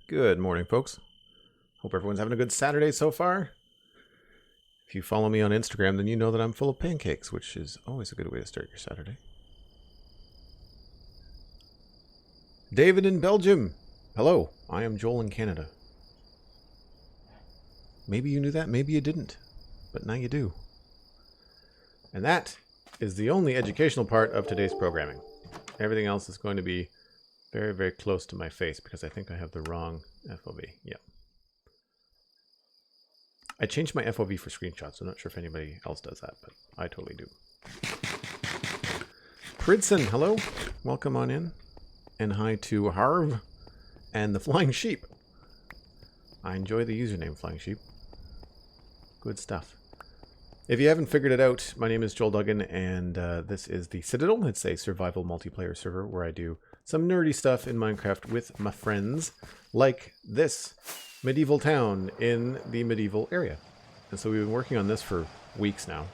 Good morning, folks. Hope everyone's having a good Saturday so far. If you follow me on Instagram, then you know that I'm full of pancakes, which is always a good way to start your Saturday. David in Belgium. Hello, I am Joel in Canada. Maybe you knew that, maybe you didn't, but now you do. And that is the only educational part of today's programming. Everything else is going to be very, very close to my face because I think I have the wrong FOV. Yep. I changed my FOV for screenshots. I'm not sure if anybody else does that, but I totally do. Pridson, hello. Welcome on in. And hi to Harv and the Flying Sheep. I enjoy the username, Flying Sheep. Good stuff. If you haven't figured it out, my name is Joel Duggan, and this is the Citadel. It's a survival multiplayer server where I do some nerdy stuff in Minecraft with my friends, like this medieval town in the medieval area. And so we've been working on this for weeks now.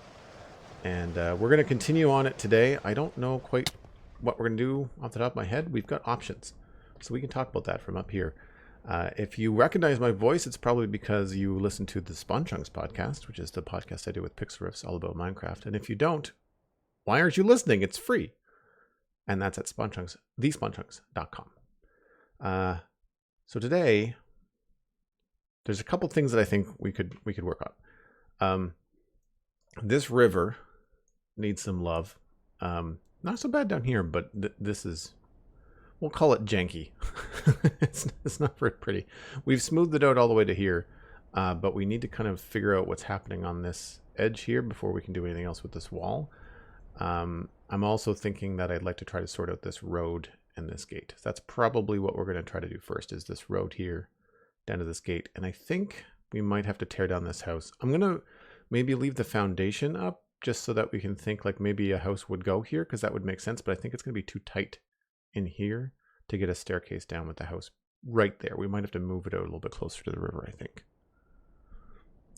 And we're going to continue on it today. I don't know quite what we're going to do off the top of my head. We've got options. So we can talk about that from up here. If you recognize my voice, it's probably because you listen to the Spawn Chunks podcast, which is the podcast I do with Pixel Riffs all about Minecraft. And if you don't, why aren't you listening? It's free. And that's at SpawnChunks, thespawnchunks.com. So today, there's a couple things that I think we could work on. This river needs some love. Not so bad down here, but this is, we'll call it janky. It's not very pretty. We've smoothed it out all the way to here, but we need to kind of figure out what's happening on this edge here before we can do anything else with this wall. I'm also thinking that I'd like to try to sort out this road and this gate. That's probably what we're going to try to do first, is this road here down to this gate. And I think we might have to tear down this house. I'm going to maybe leave the foundation up just so that we can think like maybe a house would go here, because that would make sense. But I think it's going to be too tight in here to get a staircase down with the house right there. We might have to move it out a little bit closer to the river, I think.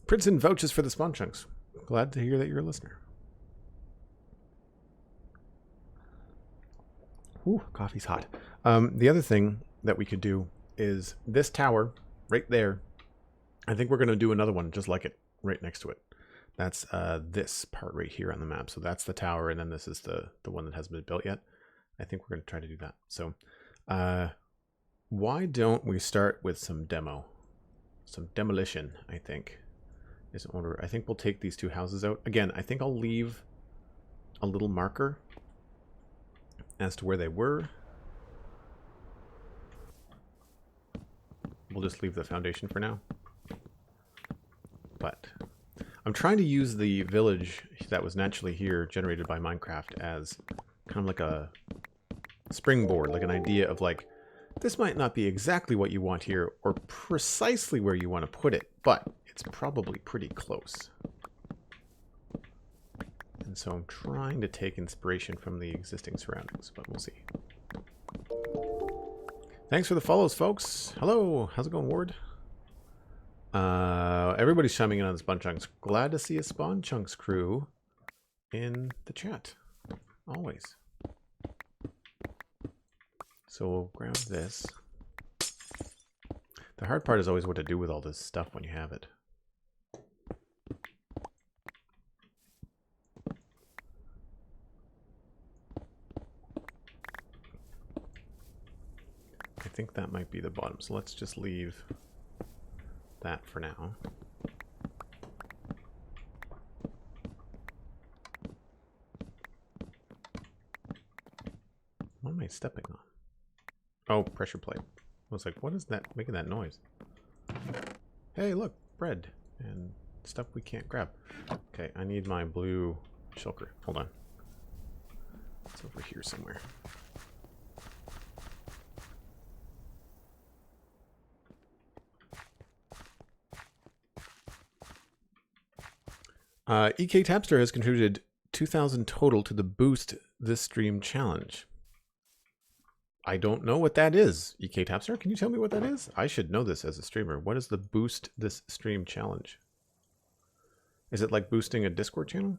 Princeton vouches for the Spawn Chunks. Glad to hear that you're a listener. Ooh, coffee's hot. The other thing that we could do is this tower right there. I think we're going to do another one just like it right next to it. That's this part right here on the map. So that's the tower, and then this is the one that hasn't been built yet. I think we're going to try to do that. So why don't we start with some demolition, I think, is in order. I think we'll take these two houses out. Again, I think I'll leave a little marker as to where they were. We'll just leave the foundation for now. But I'm trying to use the village that was naturally here, generated by Minecraft, as kind of like a springboard, like an idea of like, this might not be exactly what you want here or precisely where you want to put it, but it's probably pretty close. And so I'm trying to take inspiration from the existing surroundings, but we'll see. Thanks for the follows, folks. Hello, how's it going, Ward? Everybody's chiming in on the Spawn Chunks. Glad to see a Spawn Chunks crew in the chat. Always. So we'll grab this. The hard part is always what to do with all this stuff when you have it. I think that might be the bottom, so let's just leave that for now. What am I stepping on? Oh, pressure plate. I was like, what is that making that noise? Hey, look, bread and stuff we can't grab. Okay, I need my blue shulker. Hold on. It's over here somewhere. EK Tapster has contributed 2,000 total to the Boost This Stream Challenge. I don't know what that is. EK Tapster, can you tell me what that is? I should know this as a streamer. What is the Boost This Stream Challenge? Is it like boosting a Discord channel?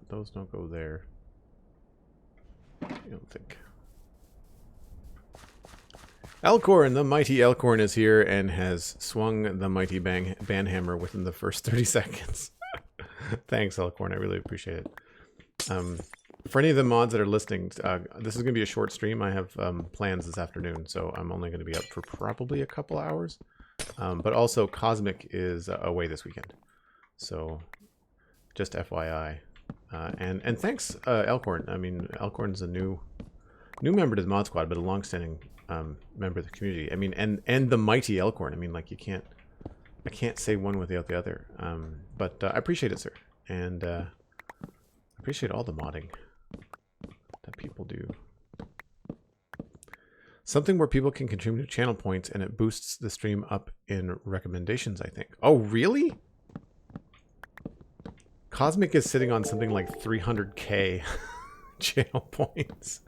Those don't go there. I don't think. Elcorn, the mighty Elcorn, is here and has swung the mighty banhammer within the first 30 seconds. Thanks, Elcorn. I really appreciate it. For any of the mods that are listening, this is going to be a short stream. I have plans this afternoon, so I'm only going to be up for probably a couple hours. But also, Cosmic is away this weekend. So Just FYI. And thanks, Elkhorn. I mean, Elkhorn's a new member to the Mod Squad, but a long-standing member of the community. I mean, and the mighty Elkhorn. I mean, like, I can't say one without the other. But I appreciate it, sir. And I appreciate all the modding that people do. Something where people can contribute channel points and it boosts the stream up in recommendations, I think. Oh, really? Cosmic is sitting on something like 300k channel points.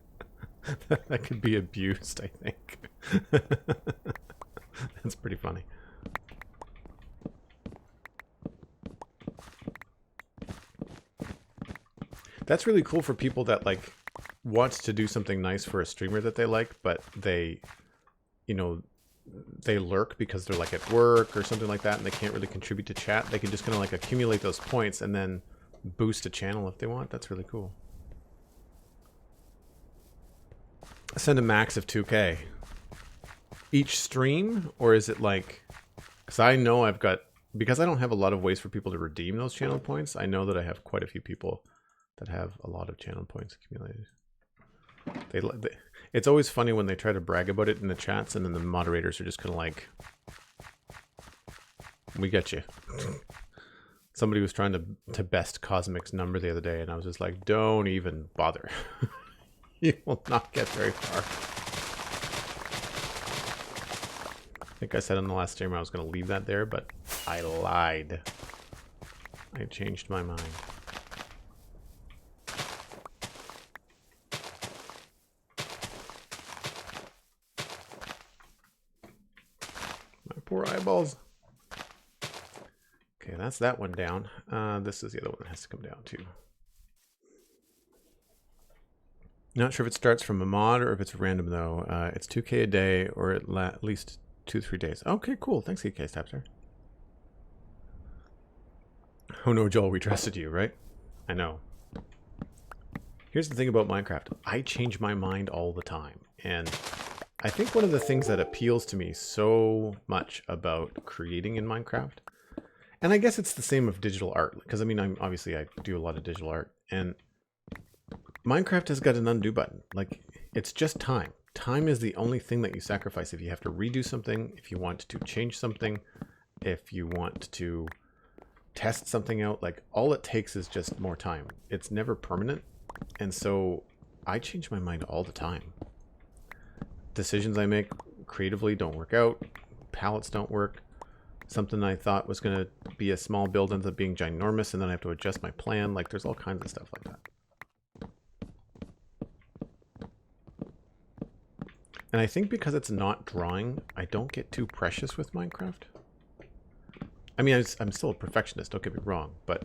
That could be abused, I think. That's pretty funny. That's really cool for people that like wants to do something nice for a streamer that they like, but they, you know, they lurk because they're like at work or something like that and they can't really contribute to chat. They can just kind of like accumulate those points and then boost a channel if they want. That's really cool. Send a max of 2k each stream, or is it like, because I know I've got, because I don't have a lot of ways for people to redeem those channel points, I know that I have quite a few people that have a lot of channel points accumulated. It's always funny when they try to brag about it in the chats, and then the moderators are just kind of like, "We get you." Somebody was trying to best Cosmic's number the other day, and I was just like, "Don't even bother. You will not get very far." I think I said on the last stream I was going to leave that there, but I lied. I changed my mind. Poor eyeballs. Okay, that's that one down. This is the other one that has to come down too. Not sure if it starts from a mod or if it's random though. It's 2k a day or at least 2-3 days. Okay, cool. Thanks, EK Stapster. Oh no, Joel, we trusted you, right? I know. Here's the thing about Minecraft. I change my mind all the time. And I think one of the things that appeals to me so much about creating in Minecraft, and I guess it's the same of digital art, because I mean, I do a lot of digital art, and Minecraft has got an undo button. Like, it's just time. Time is the only thing that you sacrifice if you have to redo something, if you want to change something, if you want to test something out. Like, all it takes is just more time. It's never permanent, and so I change my mind all the time. Decisions I make creatively don't work out. Palettes don't work. Something I thought was going to be a small build ends up being ginormous, and then I have to adjust my plan. Like, there's all kinds of stuff like that. And I think because it's not drawing, I don't get too precious with Minecraft. I mean, I'm still a perfectionist, don't get me wrong, but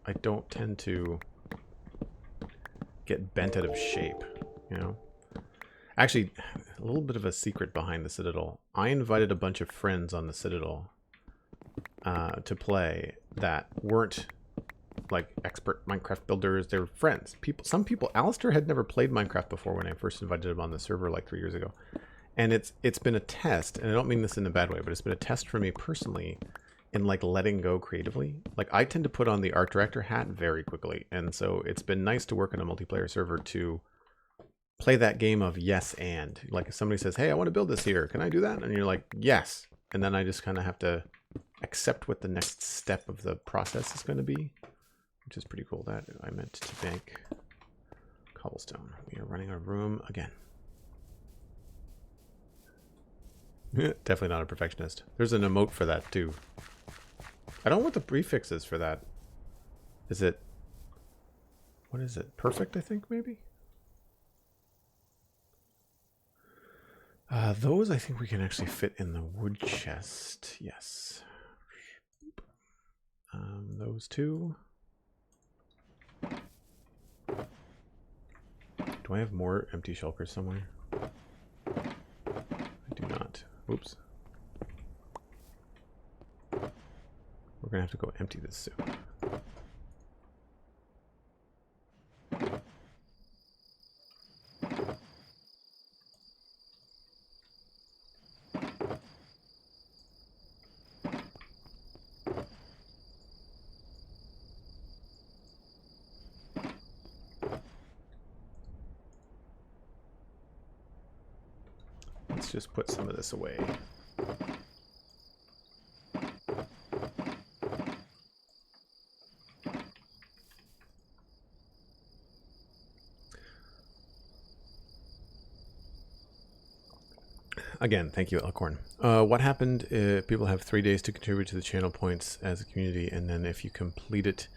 I don't tend to get bent out of shape, you know? Actually, a little bit of a secret behind the Citadel. I invited a bunch of friends on the Citadel to play that weren't like expert Minecraft builders. They're friends. Some people. Alistair had never played Minecraft before when I first invited him on the server like 3 years ago, and it's been a test. And I don't mean this in a bad way, but it's been a test for me personally in like letting go creatively. Like, I tend to put on the art director hat very quickly, and so it's been nice to work on a multiplayer server to play that game of yes and. Like, if somebody says, "Hey, I want to build this here, can I do that?" And you're like, "Yes." And then I just kind of have to accept what the next step of the process is going to be, which is pretty cool. That I meant to bank cobblestone. We are running our room again. Definitely not a perfectionist. There's an emote for that too. I don't know what the prefix is for that. Is it, what is it? Perfect, I think, maybe? Those I think we can actually fit in the wood chest. Yes. Those two. Do I have more empty shulkers somewhere? I do not. Oops. We're gonna have to go empty this soon. let's just put some of this away. Again, thank you, Elkhorn. What happened if people have 3 days to contribute to the channel points as a community, and then if you complete it...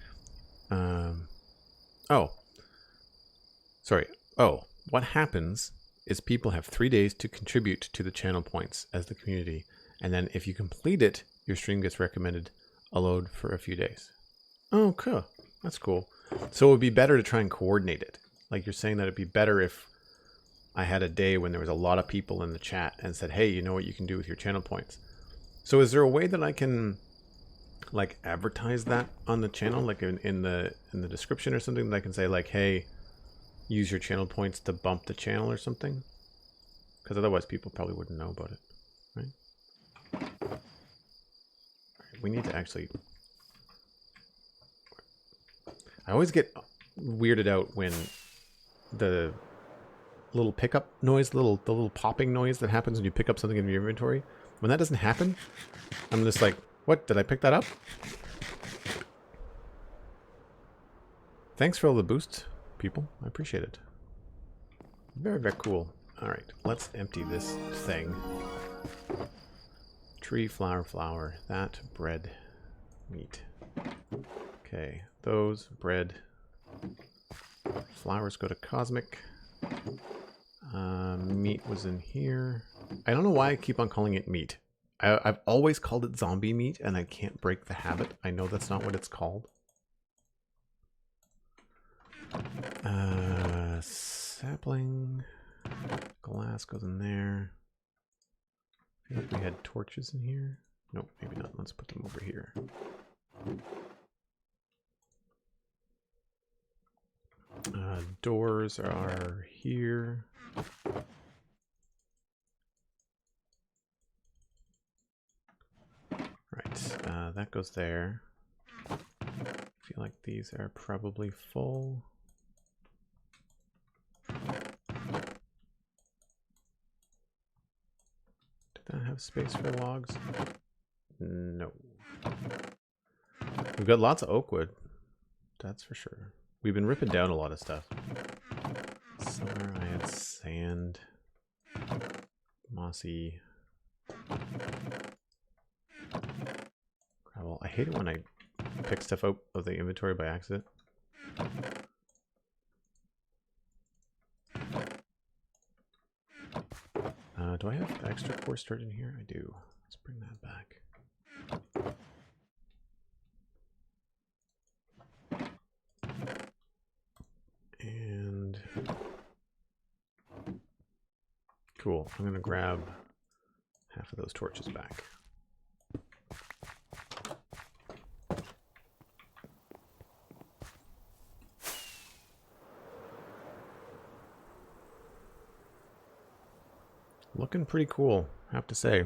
what happens is people have 3 days to contribute to the channel points as the community, and then if you complete it, your stream gets recommended a load for a few days. Oh, cool. That's cool. So it would be better to try and coordinate it. Like you're saying that it'd be better if I had a day when there was a lot of people in the chat and said, hey, you know what you can do with your channel points. So is there a way that I can like advertise that on the channel, like in the description or something, that I can say like, hey, use your channel points to bump the channel or something? Because otherwise people probably wouldn't know about it, right? We need to actually... I always get weirded out when the little pickup noise, the little popping noise that happens when you pick up something in your inventory. When that doesn't happen, I'm just like, what? Did I pick that up? Thanks for all the boosts, people. I appreciate it. Very, very cool. All right, let's empty this thing. Tree, flower, flower. That, bread, meat. Okay, those, bread. Flowers go to cosmic. Meat was in here. I don't know why I keep on calling it meat. I've always called it zombie meat, and I can't break the habit. I know that's not what it's called. Sapling. Glass goes in there. I feel like we had torches in here. Nope, maybe not. Let's put them over here. Doors are here. Right, that goes there. I feel like these are probably full. Did that have space for logs? No. We've got lots of oak wood, that's for sure. We've been ripping down a lot of stuff. Somewhere I had sand, mossy, gravel. I hate it when I pick stuff out of the inventory by accident. Do I have extra coarse dirt in here? I do. Let's bring that back. And cool. I'm gonna grab half of those torches back. Looking pretty cool, I have to say.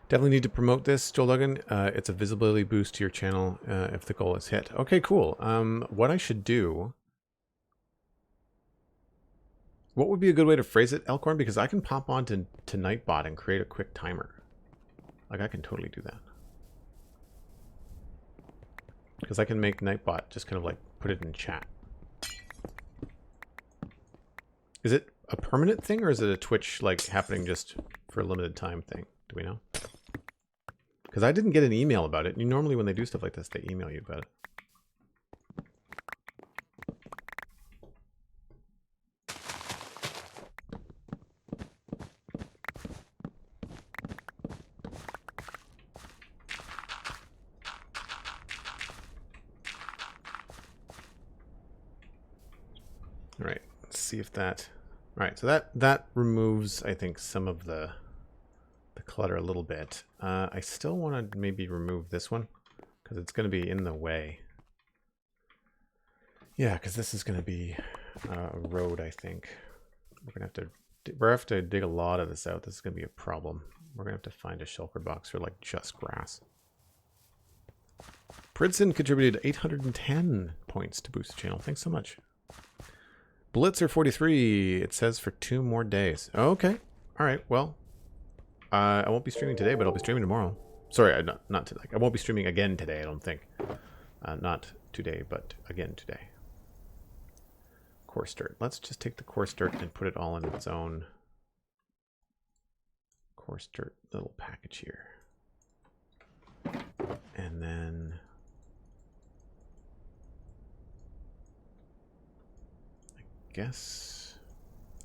Definitely need to promote this, Joel Duggan. It's a visibility boost to your channel if the goal is hit. Okay, cool. What I should do... What would be a good way to phrase it, Elkhorn? Because I can pop on to Nightbot and create a quick timer. Like, I can totally do that. Because I can make Nightbot just kind of like put it in chat. Is it a permanent thing, or is it a Twitch like happening just for a limited time thing? Do we know? Because I didn't get an email about it. You normally, when they do stuff like this, they email you about it. All right, let's see if that... All right, so that removes, I think, some of the clutter a little bit. I still want to maybe remove this one because it's going to be in the way. Yeah, because this is going to be a road, I think. We're going to have to dig a lot of this out. This is going to be a problem. We're going to have to find a shelter box for like just grass. Pridson contributed 810 points to boost the channel. Thanks so much. Blitzer 43. It says for 2 more days. Okay. All right. Well, I won't be streaming today, but I'll be streaming tomorrow. Sorry, not today. I won't be streaming again today, I don't think. Not today, but again today. Coarse dirt. Let's just take the coarse dirt and put it all in its own coarse dirt little package here. And then I guess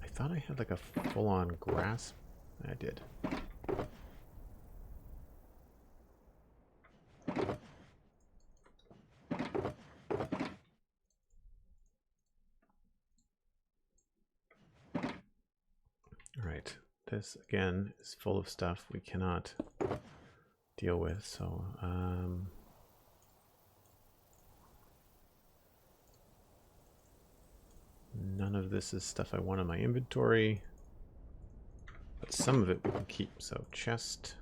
I thought I had like a full-on grass. I did. Alright, this again is full of stuff we cannot deal with, so none of this is stuff I want in my inventory, but some of it we can keep. So chest,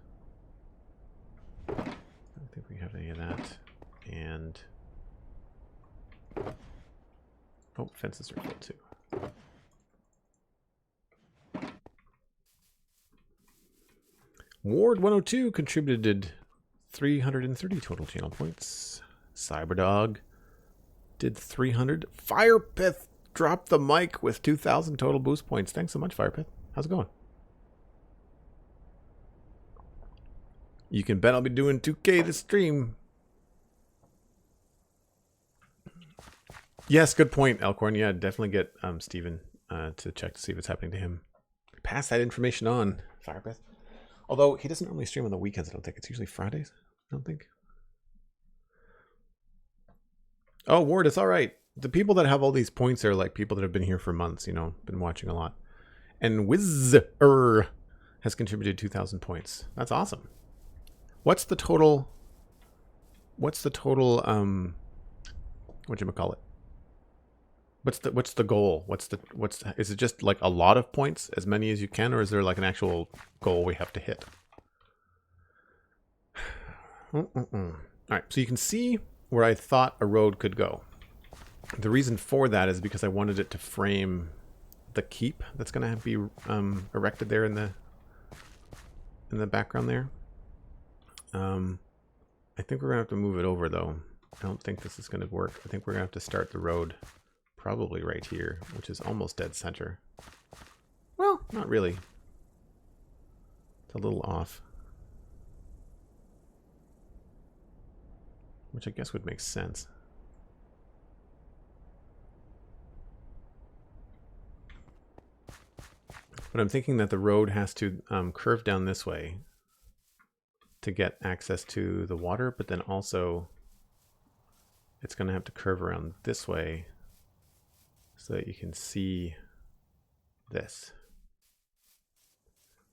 I don't think we have any of that, and oh, fences are full too. Ward 102 contributed 330 total channel points. Cyberdog did 300. Firepith dropped the mic with 2,000 total boost points. Thanks so much, Firepith. How's it going? You can bet I'll be doing 2K this stream. Yes, good point, Elkhorn. Yeah, definitely get Steven to check to see what's happening to him. Pass that information on, Firepith. Although he doesn't normally stream on the weekends, I don't think. It's usually Fridays, I don't think. Oh, Ward, it's all right. The people that have all these points are like people that have been here for months, you know, been watching a lot. And Wizzer has contributed 2,000 points. That's awesome. What's the total, whatchamacallit? What's the goal? Is it just like a lot of points, as many as you can, or is there like an actual goal we have to hit? All right, so you can see where I thought a road could go. The reason for that is because I wanted it to frame the keep that's going to be erected there in the background there. I think we're going to have to move it over though. I don't think this is going to work. I think we're going to have to start the road probably right here, which is almost dead center. Well, not really. It's a little off. Which I guess would make sense. But I'm thinking that the road has to curve down this way to get access to the water, but then also it's going to have to curve around this way so that you can see this.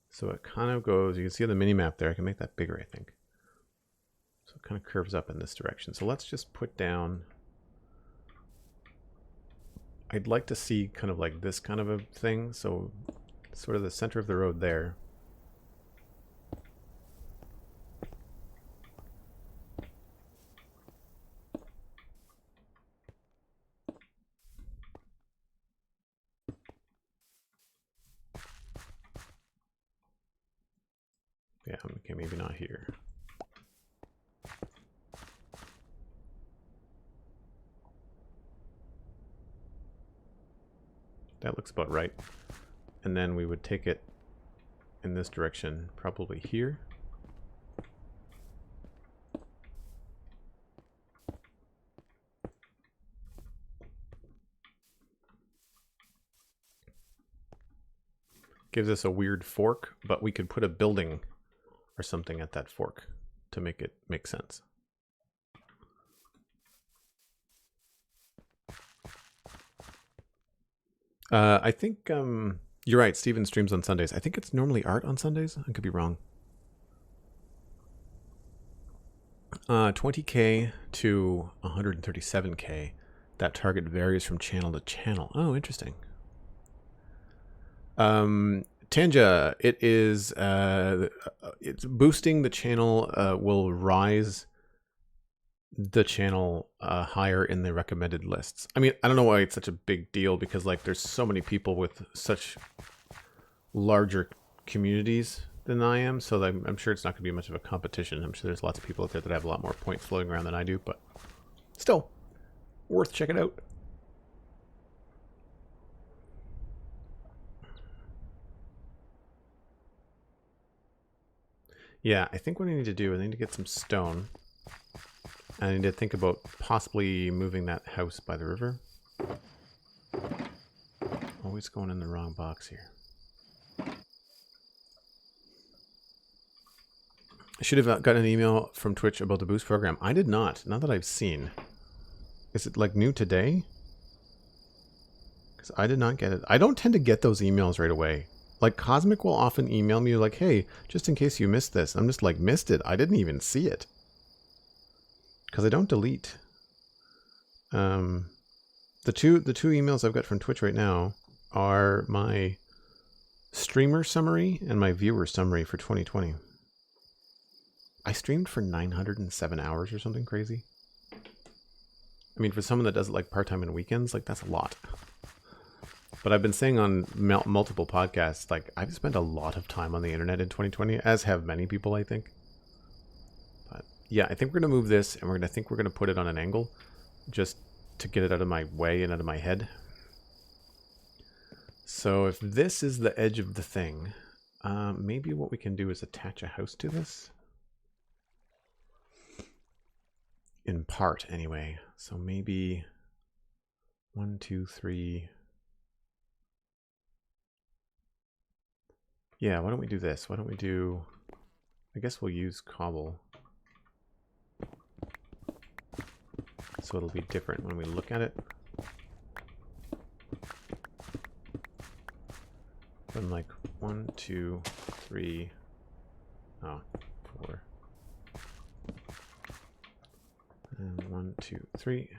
So it kind of goes, you can see the mini map there. I can make that bigger, I think. So it kind of curves up in this direction. So let's just put down, I'd like to see kind of like this kind of a thing. So sort of the center of the road there. Yeah, okay, maybe not here. That looks about right. And then we would take it in this direction, probably here. Gives us a weird fork, but we could put a building or something at that fork to make it make sense. I think you're right. Steven streams on Sundays. I think it's normally art on Sundays. I could be wrong. 20K to 137K. That target varies from channel to channel. Oh, interesting. Tanja, it is it's boosting the channel will rise the channel higher in the recommended lists. I mean, I don't know why it's such a big deal, because like there's so many people with such larger communities than I am, so I'm sure it's not going to be much of a competition. I'm sure there's lots of people out there that have a lot more points floating around than I do, but still worth checking out. Yeah, I think what I need to do is I need to get some stone. I need to think about possibly moving that house by the river. Always going in the wrong box here. I should have gotten an email from Twitch about the boost program. I did not that I've seen. Is it like new today? Because I did not get it. I don't tend to get those emails right away. Like Cosmic will often email me like, hey, just in case you missed this. I'm just like, missed it? I didn't even see it. Because I don't delete. The two emails I've got from Twitch right now are my streamer summary and my viewer summary for 2020. I streamed for 907 hours or something crazy. I mean, for someone that does it like part-time and weekends, like that's a lot. But I've been saying on multiple podcasts, like I've spent a lot of time on the internet in 2020, as have many people, I think. But yeah, I think we're going to move this, and we're going to put it on an angle just to get it out of my way and out of my head. So if this is the edge of the thing, maybe what we can do is attach a house to this. In part, anyway. So maybe 1, 2, 3. Yeah, why don't we do this? Why don't we do... I guess we'll use cobble. So it'll be different when we look at it. Then like 1, 2, 3. Oh, 4. And 1, 2, 3.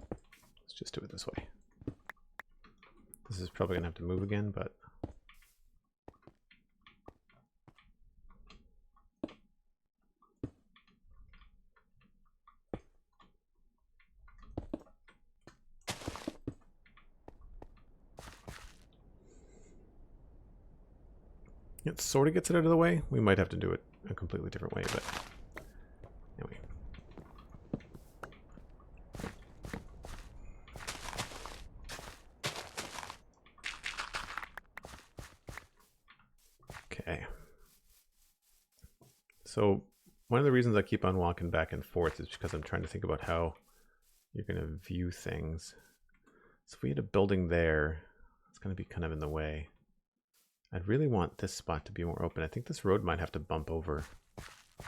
Let's just do it this way. This is probably going to have to move again, but... It sort of gets it out of the way. We might have to do it a completely different way, but anyway. Okay. So one of the reasons I keep on walking back and forth is because I'm trying to think about how you're going to view things. So if we had a building there, it's going to be kind of in the way. I'd really want this spot to be more open. I think this road might have to bump over. I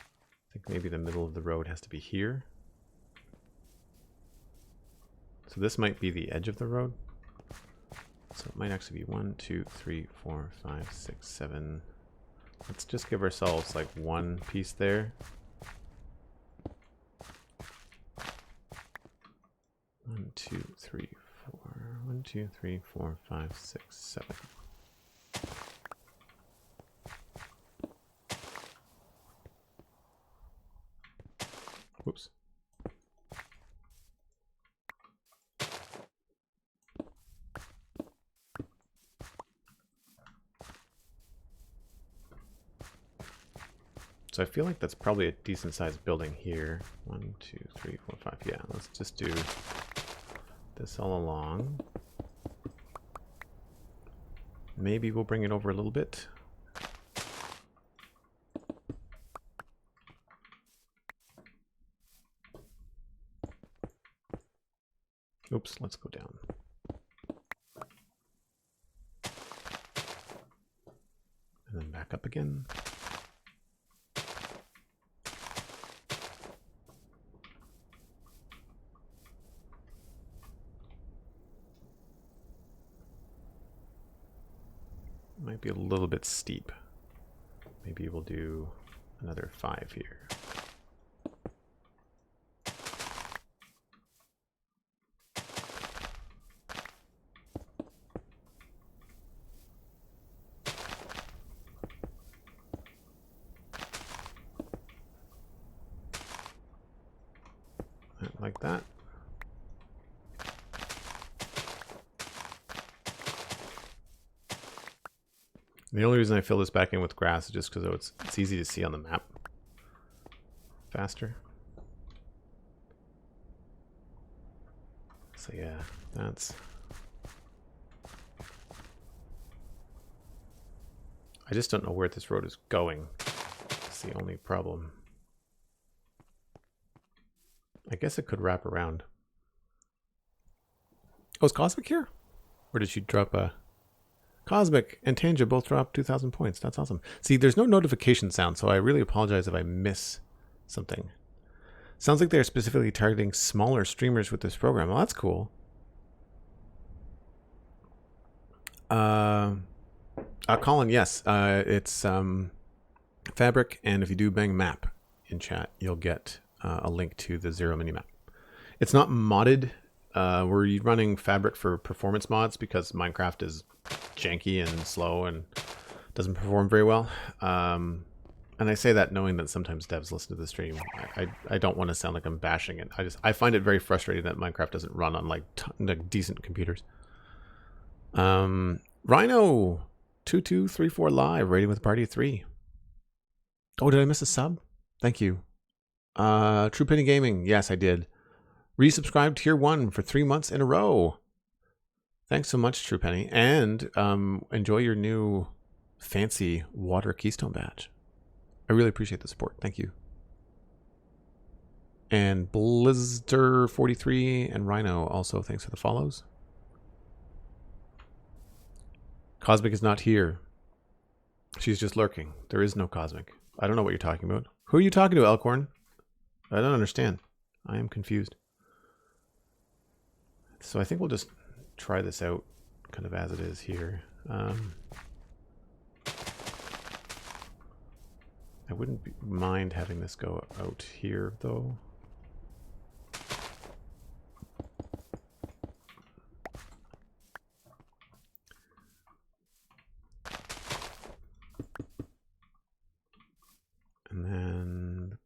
think maybe the middle of the road has to be here. So this might be the edge of the road. So it might actually be 1, 2, 3, 4, 5, 6, 7. Let's just give ourselves like one piece there. 1, 2, 3, 4. 1, 2, 3, 4, 5, 6, 7. Whoops. So I feel like that's probably a decent sized building here. 1, 2, 3, 4, 5. Yeah, let's just do this all along. Maybe we'll bring it over a little bit. Oops, let's go down. And then back up again. Might be a little bit steep. Maybe we'll do another 5 here. like that. The only reason I fill this back in with grass is just because it's easy to see on the map faster. So yeah, that's... I just don't know where this road is going. That's the only problem. I guess it could wrap around. Oh, is Cosmic here? Or did she drop a... Cosmic and Tanja both dropped 2,000 points. That's awesome. See, there's no notification sound, so I really apologize if I miss something. Sounds like they're specifically targeting smaller streamers with this program. Well, that's cool. Colin, yes. It's Fabric, and if you do bang map in chat, you'll get a link to the Zero minimap. It's not modded. We're running Fabric for performance mods because Minecraft is janky and slow and doesn't perform very well. And I say that knowing that sometimes devs listen to the stream. I don't want to sound like I'm bashing it. I find it very frustrating that Minecraft doesn't run on like decent computers. Rhino 2234 live, rating with party 3. Oh, did I miss a sub? Thank you. True Penny Gaming, yes, I did. Resubscribed tier 1 for 3 months in a row. Thanks so much, True Penny, and enjoy your new fancy water keystone badge. I really appreciate the support. Thank you. And Blizzard43 and Rhino also, thanks for the follows. Cosmic is not here. She's just lurking. There is no Cosmic. I don't know what you're talking about. Who are you talking to, Elkhorn? I don't understand. I am confused. So I think we'll just try this out kind of as it is here. I wouldn't mind having this go out here, though. And then...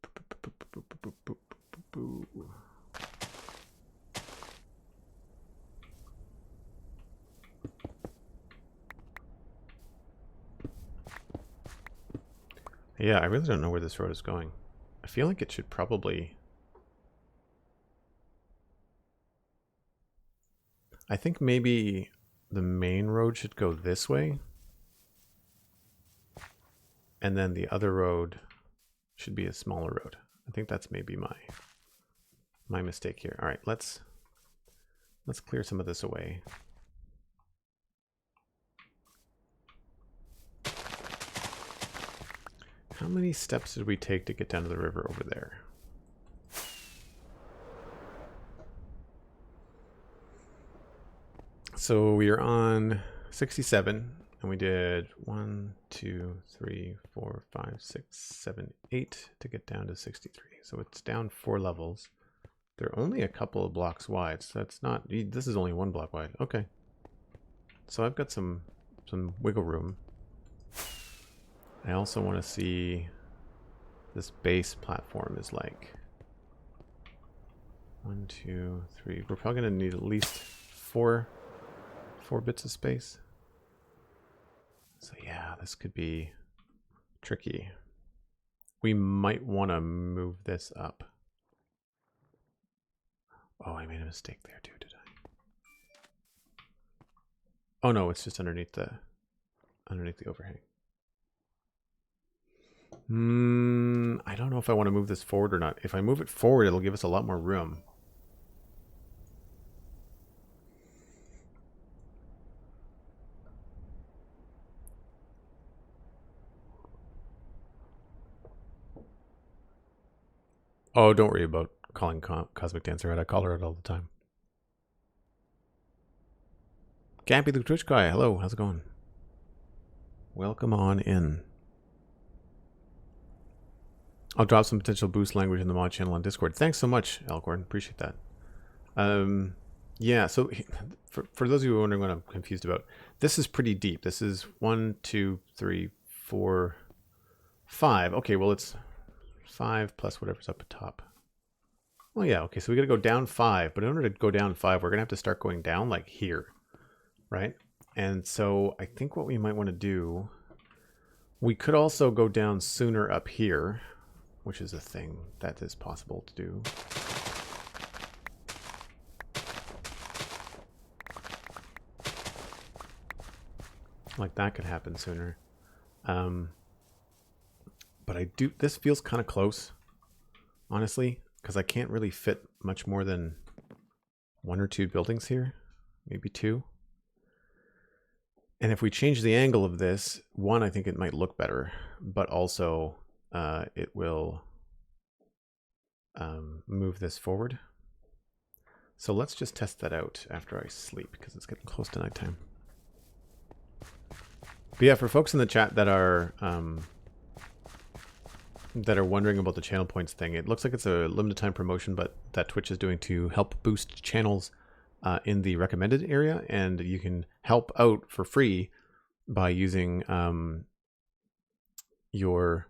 Yeah, I really don't know where this road is going. I feel like it should probably... I think maybe the main road should go this way. And then the other road should be a smaller road. I think that's maybe my mistake here. All right, let's clear some of this away. How many steps did we take to get down to the river over there? So we are on 67, and we did 1, 2, 3, 4, 5, 6, 7, 8 to get down to 63. So it's down 4 levels. They're only a couple of blocks wide, so that's not... This is only 1 block wide. Okay. So I've got some wiggle room. I also want to see this base platform is like 1, 2, 3. We're probably going to need at least 4 bits of space. So yeah, this could be tricky. We might want to move this up. Oh, I made a mistake there too, did I? Oh no, it's just underneath the overhang. I don't know if I want to move this forward or not. If I move it forward, it'll give us a lot more room. Oh, don't worry about calling Cosmic Dancer out. I call her out all the time. Gampy the Twitch guy. Hello, how's it going? Welcome on in. I'll drop some potential boost language in the mod channel on Discord. Thanks so much, Elkhorn. Appreciate that. Yeah, so for those of you who are wondering what I'm confused about, this is pretty deep. This is 1, 2, 3, 4, 5. Okay, well, it's 5 plus whatever's up at top. Well, yeah, okay, so we got to go down 5, but in order to go down 5, we're going to have to start going down like here, right? And so I think what we might want to do, we could also go down sooner up here, which is a thing that is possible to do. Like that could happen sooner. But this feels kind of close, honestly, because I can't really fit much more than 1 or 2 buildings here, maybe 2. And if we change the angle of this, 1, I think it might look better, but also it will move this forward. So let's just test that out after I sleep, because it's getting close to nighttime. But yeah, for folks in the chat that are wondering about the channel points thing, it looks like it's a limited time promotion, but that Twitch is doing to help boost channels in the recommended area, and you can help out for free by using your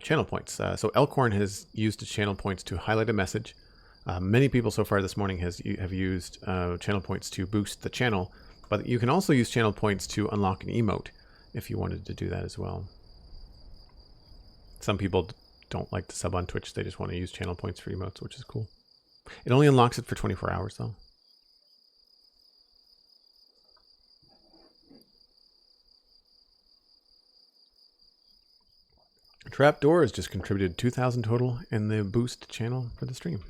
channel points. So Elkhorn has used the channel points to highlight a message. Many people so far this morning have used channel points to boost the channel, but you can also use channel points to unlock an emote if you wanted to do that as well. Some people don't like to sub on Twitch. They just want to use channel points for emotes, which is cool. It only unlocks it for 24 hours, though. Trapdoor has just contributed 2,000 total in the boost channel for the stream.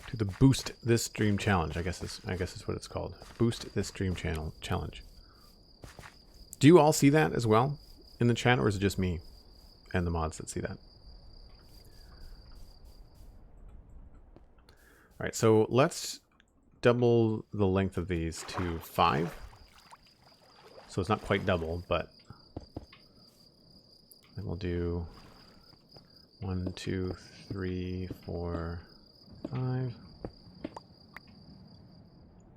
To the Boost This Stream Challenge, I guess is what it's called. Boost This Stream Challenge. Do you all see that as well in the chat, or is it just me and the mods that see that? All right, so let's double the length of these to 5. So it's not quite double, but then we'll do 1, 2, 3, 4, 5.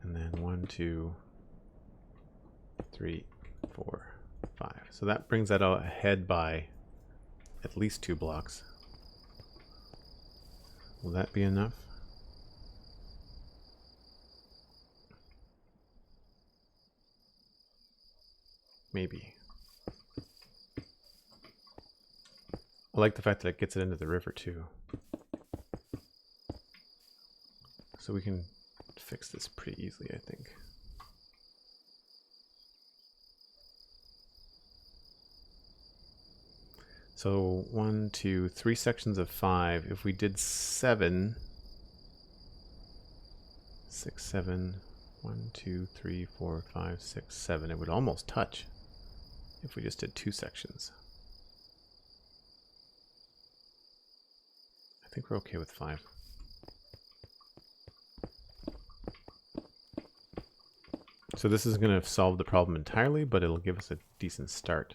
And then 1, 2, 3, 4, 5. So that brings that out ahead by at least 2 blocks. Will that be enough? Maybe. I like the fact that it gets it into the river too. So we can fix this pretty easily, I think. So 1, 2, 3 sections of 5. If we did 7, 6, 7, 1, 2, 3, 4, 5, 6, 7, it would almost touch if we just did 2 sections. I think we're okay with 5. So this is going to solve the problem entirely, but it'll give us a decent start.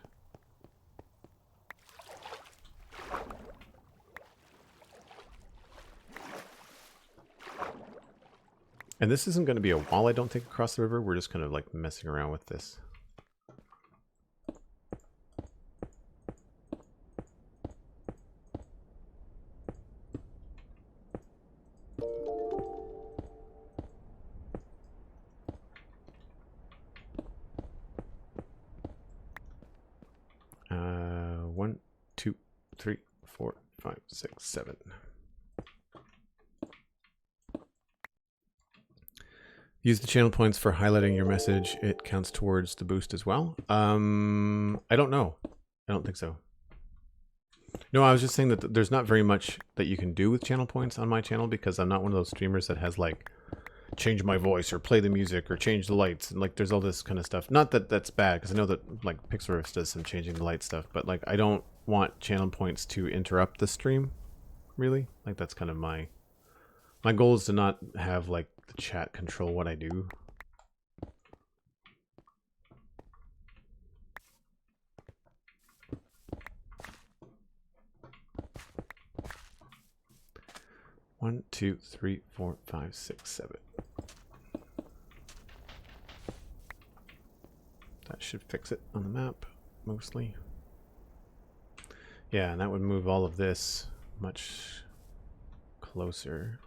And this isn't going to be a wall, I don't think, across the river. We're just kind of like messing around with this. One, 2, 3, 4, 5, 6, 7. Use the channel points for highlighting your message. It counts towards the boost as well. I don't know. I don't think so. No, I was just saying that there's not very much that you can do with channel points on my channel, because I'm not one of those streamers that has like change my voice or play the music or change the lights, and like there's all this kind of stuff. Not that that's bad, because I know that like Pixelriffs does some changing the light stuff, but like I don't want channel points to interrupt the stream, really. Like that's kind of my goal is to not have like the chat control what I do. One, 2, 3, 4, 5, 6, 7. That should fix it on the map, mostly. Yeah, and that would move all of this much closer.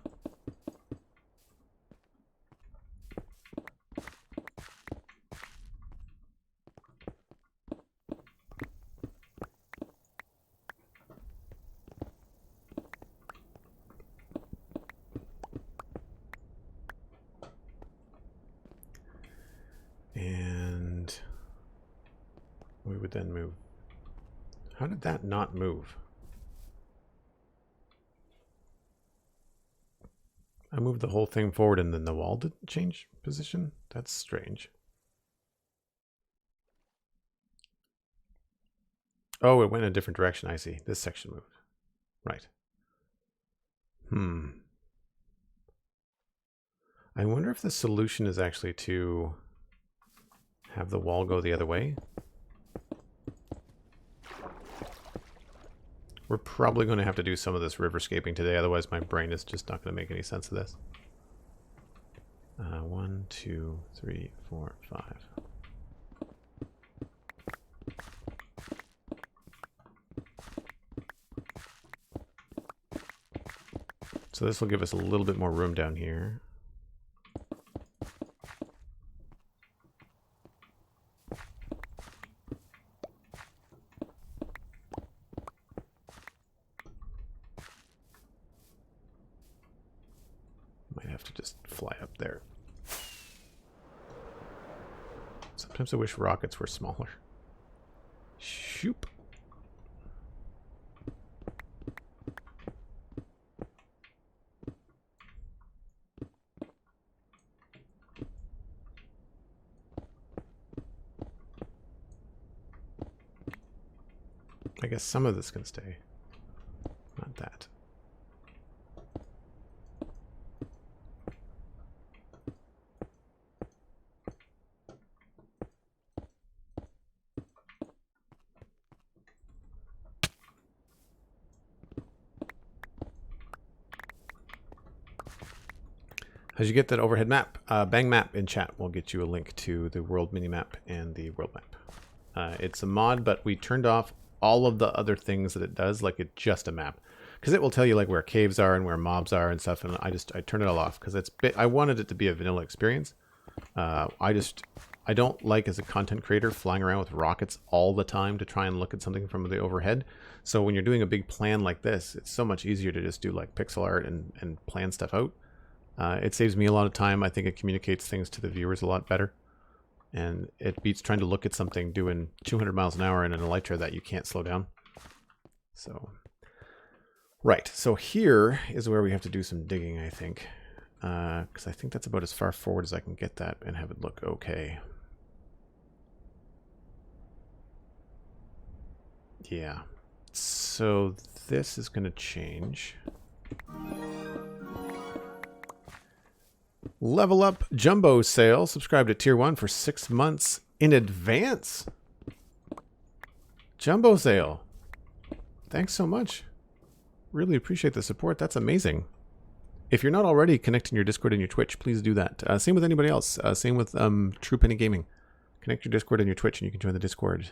And we would then move. How did that not move? I moved the whole thing forward and then the wall didn't change position? That's strange. Oh, it went in a different direction. I see. This section moved. Right. I wonder if the solution is actually to have the wall go the other way. We're probably going to have to do some of this riverscaping today, otherwise my brain is just not going to make any sense of this. 1, 2, 3, 4, 5. So this will give us a little bit more room down here. Might have to just fly up there. Sometimes I wish rockets were smaller. Shoop. I guess some of this can stay. Not that. As you get that overhead map, Bang Map in chat will get you a link to the world minimap and the world map. It's a mod, but we turned off all of the other things that it does, like it's just a map, because it will tell you like where caves are and where mobs are and stuff. And I turned it all off because I wanted it to be a vanilla experience. I don't like, as a content creator, flying around with rockets all the time to try and look at something from the overhead. So when you're doing a big plan like this, it's so much easier to just do like pixel art and plan stuff out. It saves me a lot of time. I think it communicates things to the viewers a lot better. And it beats trying to look at something doing 200 miles an hour in an elytra that you can't slow down. So, right. So here is where we have to do some digging, I think. Because I think that's about as far forward as I can get that and have it look okay. Yeah. So this is going to change. Level Up Jumbo Sale. Subscribe to Tier 1 for 6 months in advance. Jumbo Sale. Thanks so much. Really appreciate the support. That's amazing. If you're not already connecting your Discord and your Twitch, please do that. Same with anybody else. Same with True Penny Gaming. Connect your Discord and your Twitch and you can join the Discord.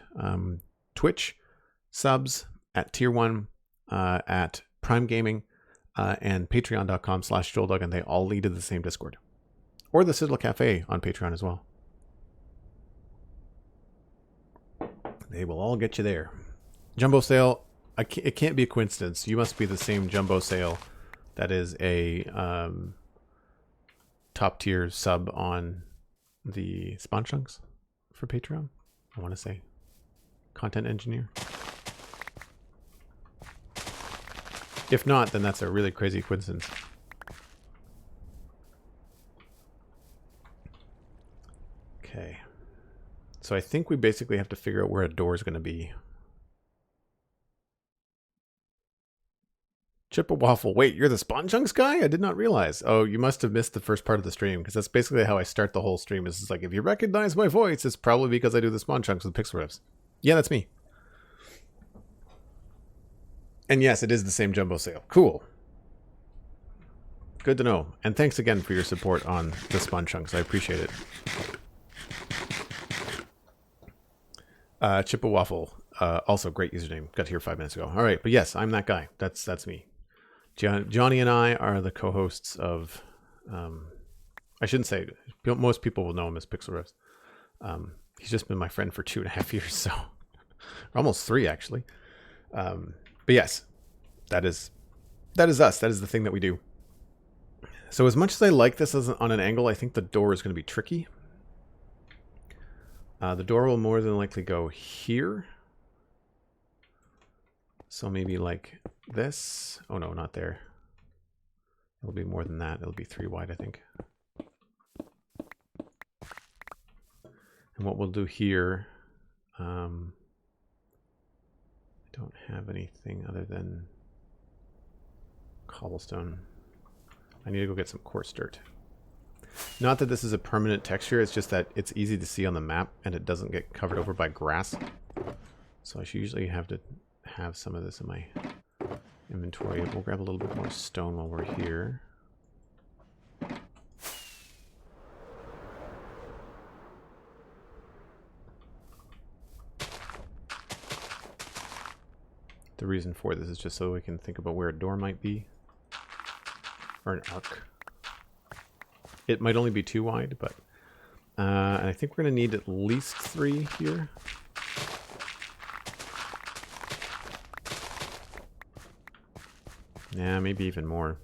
Twitch subs at Tier 1 at Prime Gaming and patreon.com/JoelDuggan. They all lead to the same Discord. Or the Citadel Cafe on Patreon as well. They will all get you there. Jumbo Sale, it can't be a coincidence. You must be the same Jumbo Sale that is a top tier sub on the Spawn Chunks for Patreon. I want to say content engineer. If not, then that's a really crazy coincidence. Okay. So I think we basically have to figure out where a door is going to be. Chippa Waffle. Wait, you're the Spawn Chunks guy? I did not realize. Oh, you must have missed the first part of the stream, because that's basically how I start the whole stream. Is like, if you recognize my voice, it's probably because I do the Spawn Chunks with Pixel Riffs. Yeah, that's me. And yes, it is the same Jumbo Sale. Cool. Good to know. And thanks again for your support on the Spawn Chunks. I appreciate it. Chippa Waffle. Also, great username. Got here 5 minutes ago. All right, but yes, I'm that guy. That's me. Johnny and I are the co-hosts of. I shouldn't say. Most people will know him as Pixel Riffs. He's just been my friend for 2.5 years, so almost 3 actually. But yes, that is us. That is the thing that we do. So as much as I like this as on an angle, I think the door is going to be tricky. The door will more than likely go here. So maybe like this. Oh no, not there. It'll be more than that. It'll be 3 wide, I think. And what we'll do here, I don't have anything other than cobblestone. I need to go get some coarse dirt. Not that this is a permanent texture, it's just that it's easy to see on the map and it doesn't get covered over by grass. So I should usually have to have some of this in my inventory. We'll grab a little bit more stone while we're here. The reason for this is just so we can think about where a door might be. Or an arc. It might only be 2 wide, but I think we're going to need at least 3 here. Yeah, maybe even more.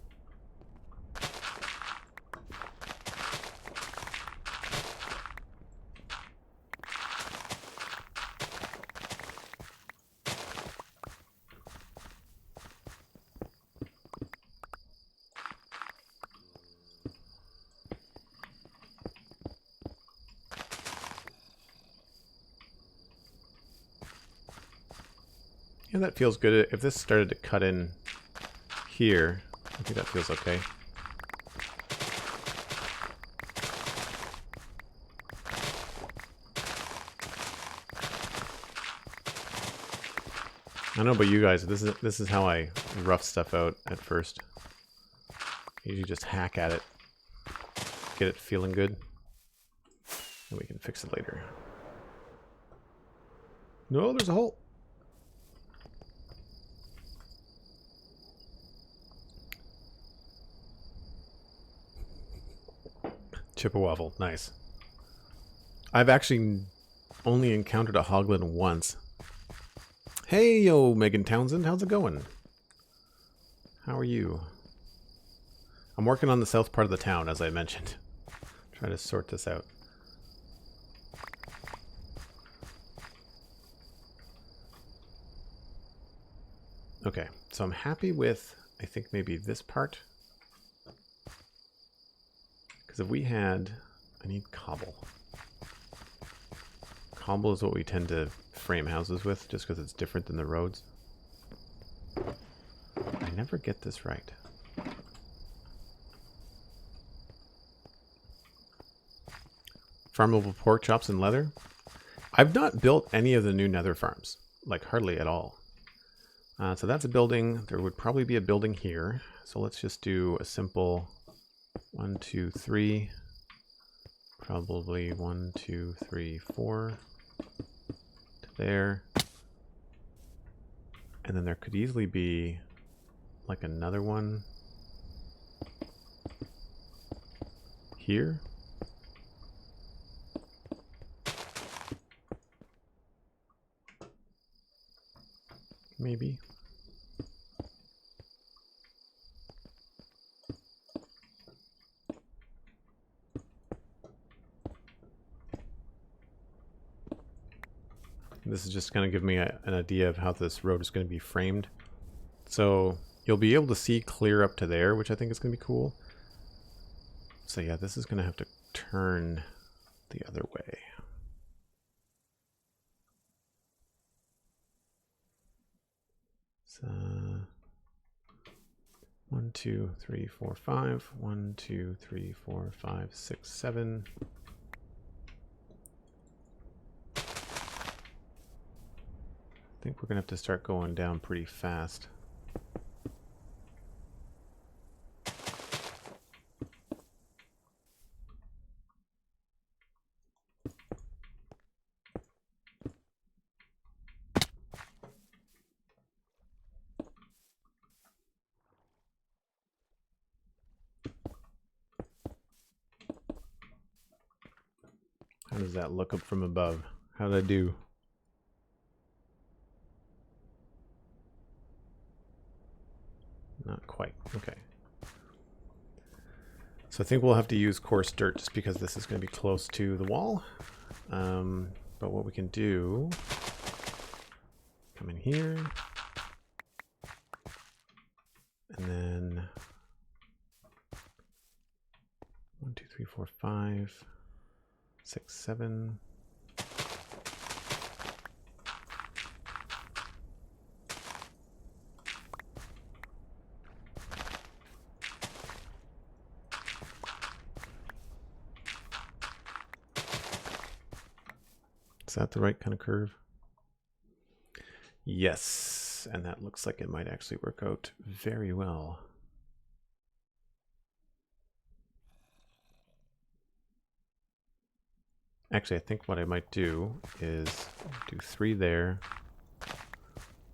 Yeah, that feels good. If this started to cut in here, I think that feels okay. I don't know about you guys, this is how I rough stuff out at first. I usually just hack at it, get it feeling good, and we can fix it later. No, there's a hole. Chippewaffle, nice. I've actually only encountered a hoglin once. Hey, yo, Megan Townsend, how's it going? How are you? I'm working on the south part of the town, as I mentioned. Trying to sort this out. Okay, so I'm happy with, I think maybe this part. Because if we had, I need cobble. Cobble is what we tend to frame houses with, just because it's different than the roads. I never get this right. Farmable pork chops and leather. I've not built any of the new nether farms, like hardly at all. So that's a building. There would probably be a building here. So let's just do a simple 1, 2, 3. Probably 1, 2, 3, 4 to there. And then there could easily be like another one here. Maybe. This is just going to give me an idea of how this road is going to be framed. So you'll be able to see clear up to there, which I think is going to be cool. So yeah, this is going to have to turn the other way. So 1, 2, 3, 4, 5. 1, 2, 3, 4, 5, 6, 7. I think we're going to have to start going down pretty fast. How does that look up from above? How did I do? Not quite. Okay. So I think we'll have to use coarse dirt just because this is going to be close to the wall. But what we can do, come in here, and then 1, 2, 3, 4, 5, 6, 7. Is that the right kind of curve? Yes, and that looks like it might actually work out very well. Actually, I think what I might do is do 3 there,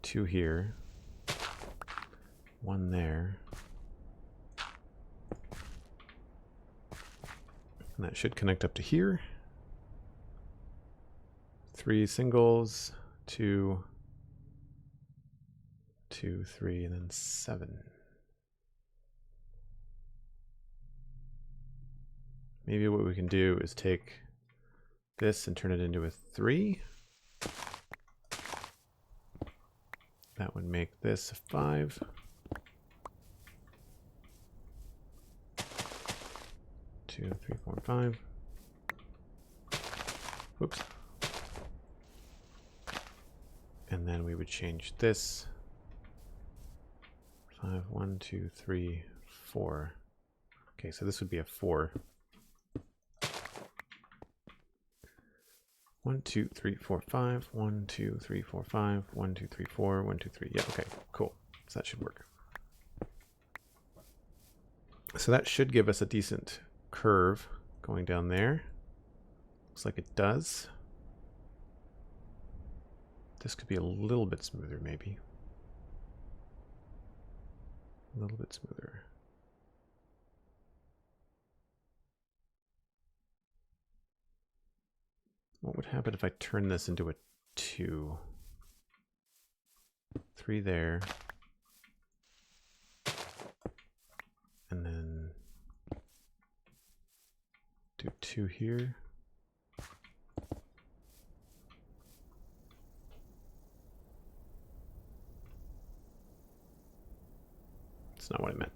2 here, 1 there. And that should connect up to here. 3 singles, 2, 2, 3, and then 7. Maybe what we can do is take this and turn it into a 3. That would make this a 5. Two, 3, 4, 5. Whoops. And then we would change this. 5, 1, 2, 3, 4. Okay, so this would be a 4. 1, 2, 3, 4, 5. 1, 2, 3, 4, 5. 1, 2, 3, 4. 1, 2, 3. Yeah, okay, cool. So that should work. So that should give us a decent curve going down there. Looks like it does. This could be a little bit smoother, maybe. A little bit smoother. What would happen if I turn this into a 2? 3 there. And then do 2 here. That's not what I meant.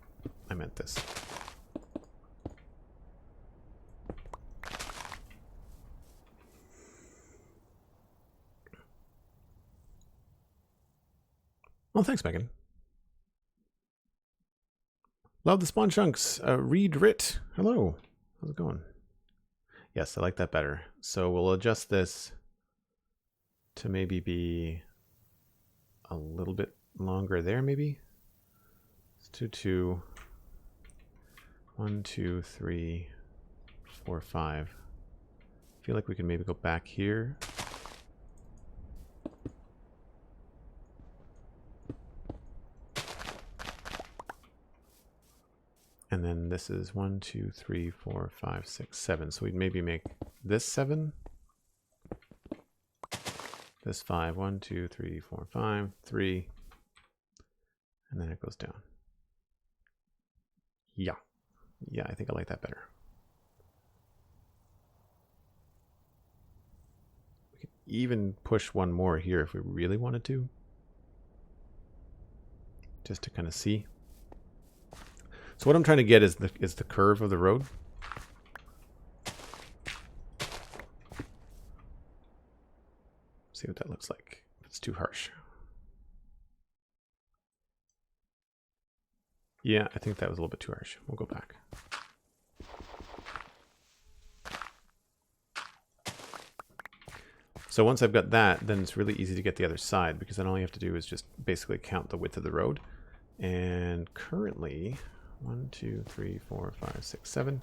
I meant this. Well, thanks, Megan. Love the spawn chunks. Reed Rit. Hello. How's it going? Yes, I like that better. So we'll adjust this to maybe be a little bit longer there, maybe. Let's do 2. 1, 2, 3, 4, 5. I feel like we can maybe go back here. And then this is 1, 2, 3, 4, 5, 6, 7. So we'd maybe make this 7. This 5. 1, 2, 3, 4, 5, 3. And then it goes down. Yeah. Yeah, I think I like that better. We could even push one more here if we really wanted to. Just to kind of see. So what I'm trying to get is the curve of the road. See what that looks like. If it's too harsh. Yeah, I think that was a little bit too harsh. We'll go back. So once I've got that, then it's really easy to get the other side, because then all you have to do is just basically count the width of the road. And currently, 1, 2, 3, 4, 5, 6, 7.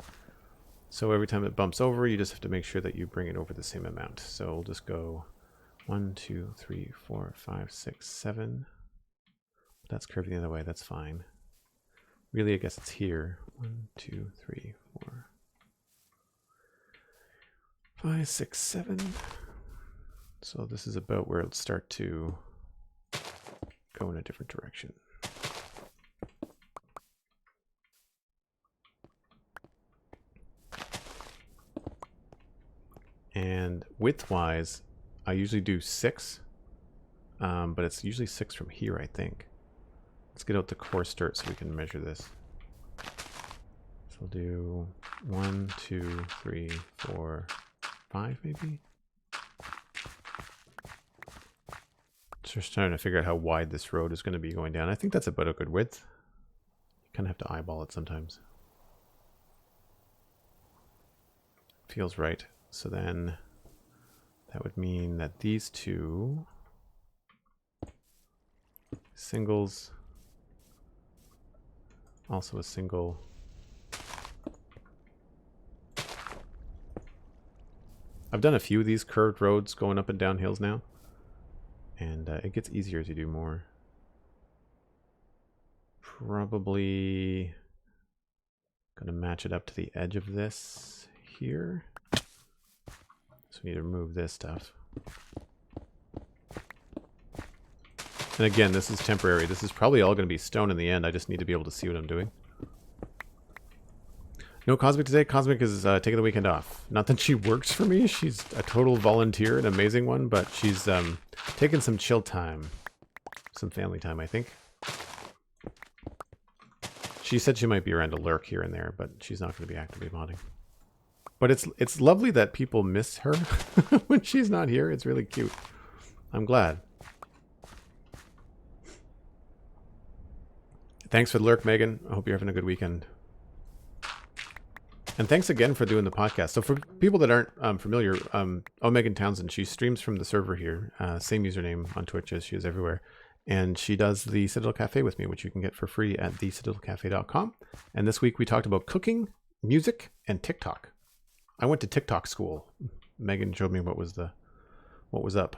So every time it bumps over, you just have to make sure that you bring it over the same amount. So we'll just go 1, 2, 3, 4, 5, 6, 7. That's curved the other way. That's fine. Really, I guess it's here. 1, 2, 3, 4, 5, 6, 7. So this is about where it'll start to go in a different direction. And width-wise, I usually do 6, but it's usually 6 from here, I think. Let's get out the coarse dirt so we can measure this. So we'll do 1, 2, 3, 4, 5 maybe? Just trying to figure out how wide this road is going to be going down. I think that's about a good width. You kind of have to eyeball it sometimes. Feels right. So then that would mean that these two singles, also a single. I've done a few of these curved roads going up and down hills now, and it gets easier as you do more. Probably gonna match it up to the edge of this here. So we need to remove this stuff. And again, this is temporary. This is probably all going to be stone in the end. I just need to be able to see what I'm doing. No Cosmic today. Cosmic is taking the weekend off. Not that she works for me. She's a total volunteer, an amazing one, but she's taking some chill time. Some family time, I think. She said she might be around to lurk here and there, but she's not going to be actively modding. But it's lovely that people miss her when she's not here. It's really cute. I'm glad. Thanks for the lurk, Megan. I hope you're having a good weekend. And thanks again for doing the podcast. So for people that aren't familiar, Megan Townsend, she streams from the server here. Same username on Twitch as she is everywhere. And she does the Citadel Cafe with me, which you can get for free at thecitadelcafe.com. And this week we talked about cooking, music, and TikTok. I went to TikTok school. Megan showed me what was up.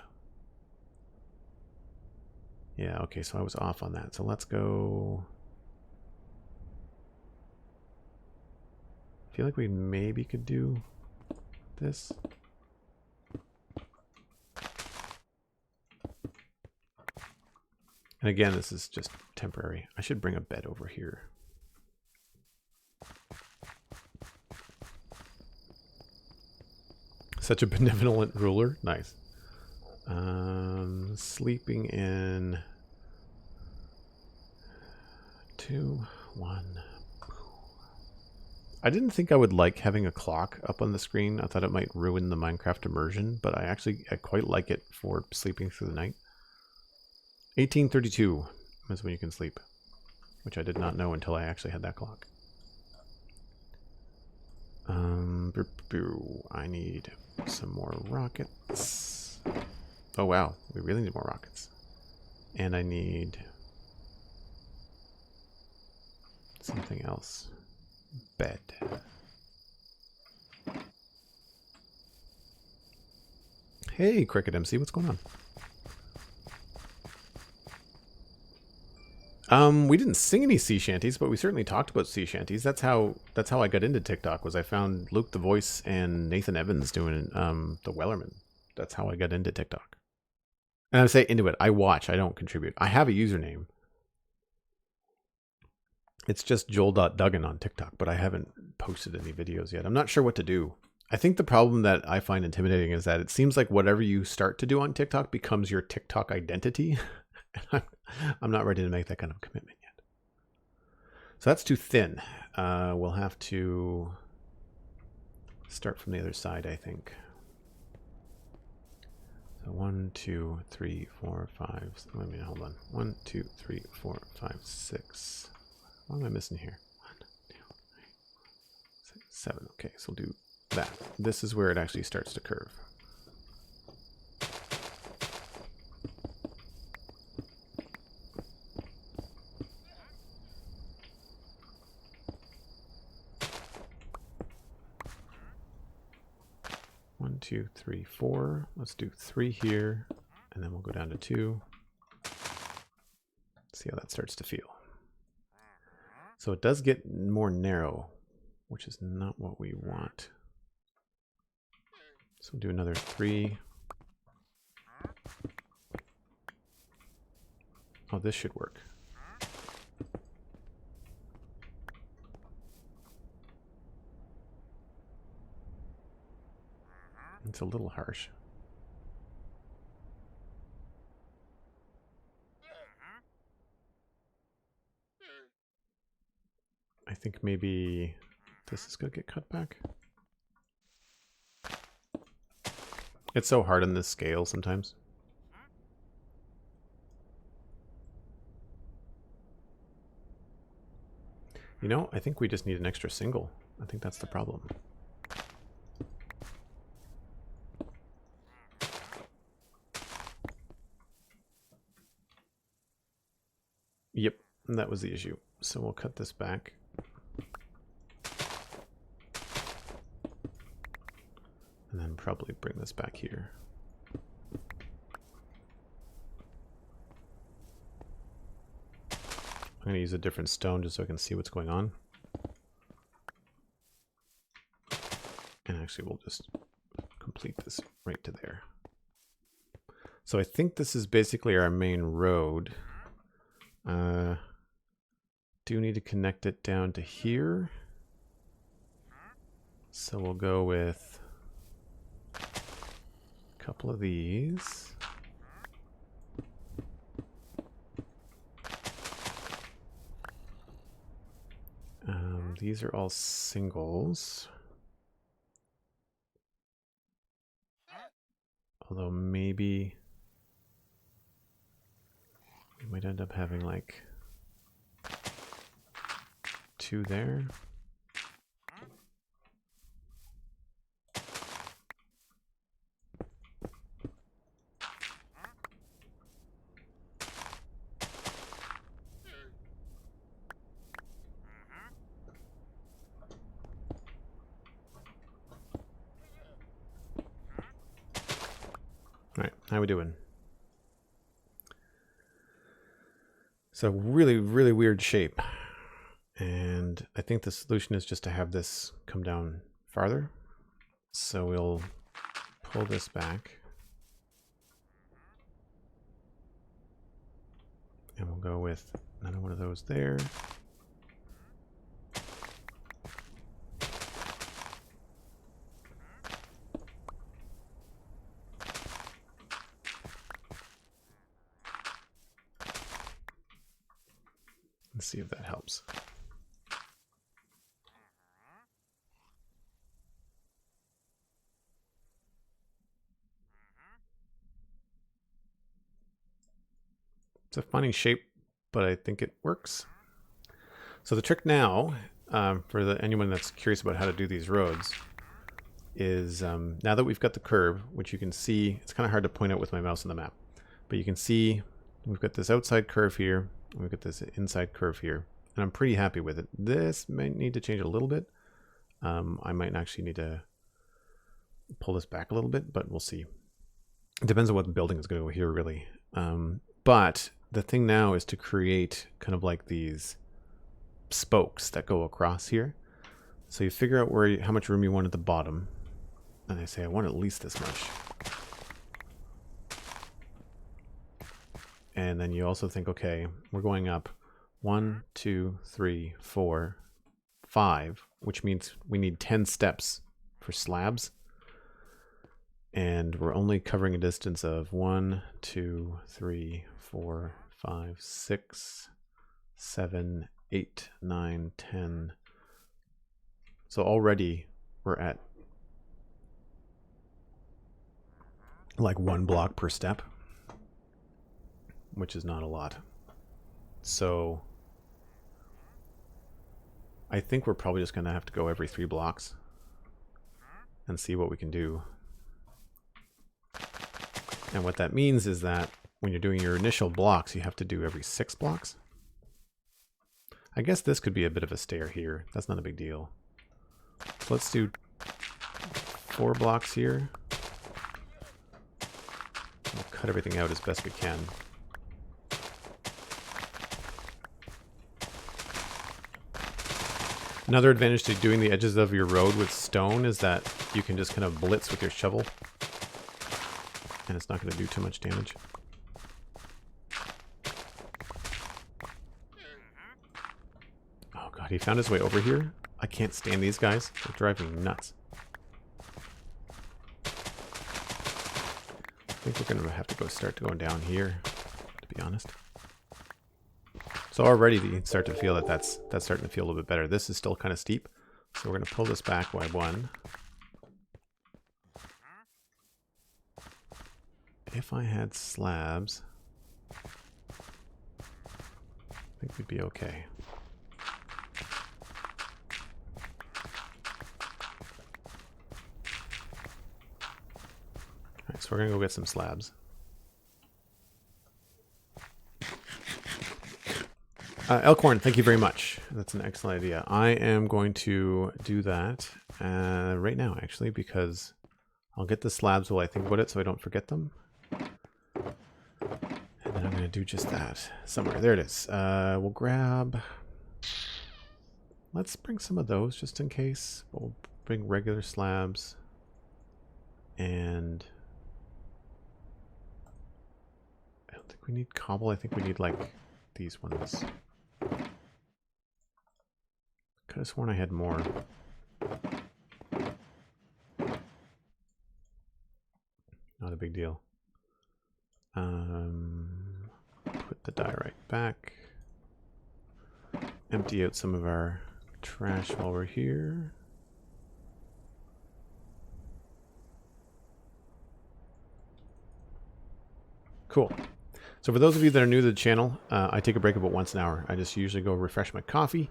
Yeah, okay, so I was off on that. So let's go. I feel like we maybe could do this. And again, this is just temporary. I should bring a bed over here. Such a benevolent ruler. Nice. Sleeping in 2, 1. I didn't think I would like having a clock up on the screen. I thought it might ruin the Minecraft immersion, but I quite like it for sleeping through the night. 1832 is when you can sleep, which I did not know until I actually had that clock. I need some more rockets. Oh wow, we really need more rockets. And I need something else. Bed. Hey, Cricket MC, what's going on? We didn't sing any sea shanties, but we certainly talked about sea shanties. That's how I got into TikTok. Was I found Luke the Voice and Nathan Evans doing the Wellerman. That's how I got into TikTok. And I say into it. I watch. I don't contribute. I have a username. It's just joel.duggan on TikTok, but I haven't posted any videos yet. I'm not sure what to do. I think the problem that I find intimidating is that it seems like whatever you start to do on TikTok becomes your TikTok identity. I'm not ready to make that kind of commitment yet. So that's too thin. We'll have to start from the other side, I think. So 1, 2, 3, 4, 5. Wait a minute, hold on. 1, 2, 3, 4, 5, 6. What am I missing here? 1, 2, 3, 6, 7. Okay, so we'll do that. This is where it actually starts to curve. One, 2, 3, 4. Let's do 3 here, and then we'll go down to 2. See how that starts to feel. So it does get more narrow, which is not what we want. So we'll do another 3. Oh, this should work. It's a little harsh. I think maybe this is going to get cut back. It's so hard on this scale sometimes. You know, I think we just need an extra single. I think that's the problem. Yep, that was the issue. So we'll cut this back. And then probably bring this back here. I'm going to use a different stone just so I can see what's going on. And actually we'll just complete this right to there. So I think this is basically our main road. Do need to connect it down to here. So we'll go with a couple of these. These are all singles. Although maybe we might end up having like 2 there. All right, how we doing? So really, really weird shape. And I think the solution is just to have this come down farther. So we'll pull this back. And we'll go with another one of those there. Let's see if that helps. It's a funny shape, but I think it works. So the trick now, for anyone that's curious about how to do these roads, is now that we've got the curve, which you can see, it's kind of hard to point out with my mouse on the map, but you can see we've got this outside curve here, and we've got this inside curve here, and I'm pretty happy with it. This might need to change a little bit. I might actually need to pull this back a little bit, but we'll see. It depends on what building is going to go here, really. But the thing now is to create kind of like these spokes that go across here. So you figure out where how much room you want at the bottom. And I say I want at least this much. And then you also think, okay, we're going up 1, 2, 3, 4, 5, which means we need 10 steps for slabs. And we're only covering a distance of 1, 2, 3, 4, 5, 6, 7, 8, 9, 10. So already we're at like 1 block per step, which is not a lot. So I think we're probably just going to have to go every 3 blocks and see what we can do. And what that means is that when you're doing your initial blocks, you have to do every 6 blocks. I guess this could be a bit of a stair here. That's not a big deal. So let's do 4 blocks here. We'll cut everything out as best we can. Another advantage to doing the edges of your road with stone is that you can just kind of blitz with your shovel. And it's not going to do too much damage. Oh god, he found his way over here. I can't stand these guys. They're driving me nuts. I think we're going to have to start going down here, to be honest. So already you start to feel that that's starting to feel a little bit better. This is still kind of steep, so we're going to pull this back by 1. If I had slabs, I think we'd be okay. Alright, so we're going to go get some slabs. Elkhorn, thank you very much. That's an excellent idea. I am going to do that right now, actually, because I'll get the slabs while I think about it so I don't forget them. And then I'm going to do just that somewhere. There it is. We'll grab... Let's bring some of those just in case. We'll bring regular slabs. And... I don't think we need cobble. I think we need, like, these ones. Could have sworn I had more. Not a big deal. Put the diorite back. Empty out some of our trash while we're here. Cool. So for those of you that are new to the channel, I take a break about once an hour. I just usually go refresh my coffee,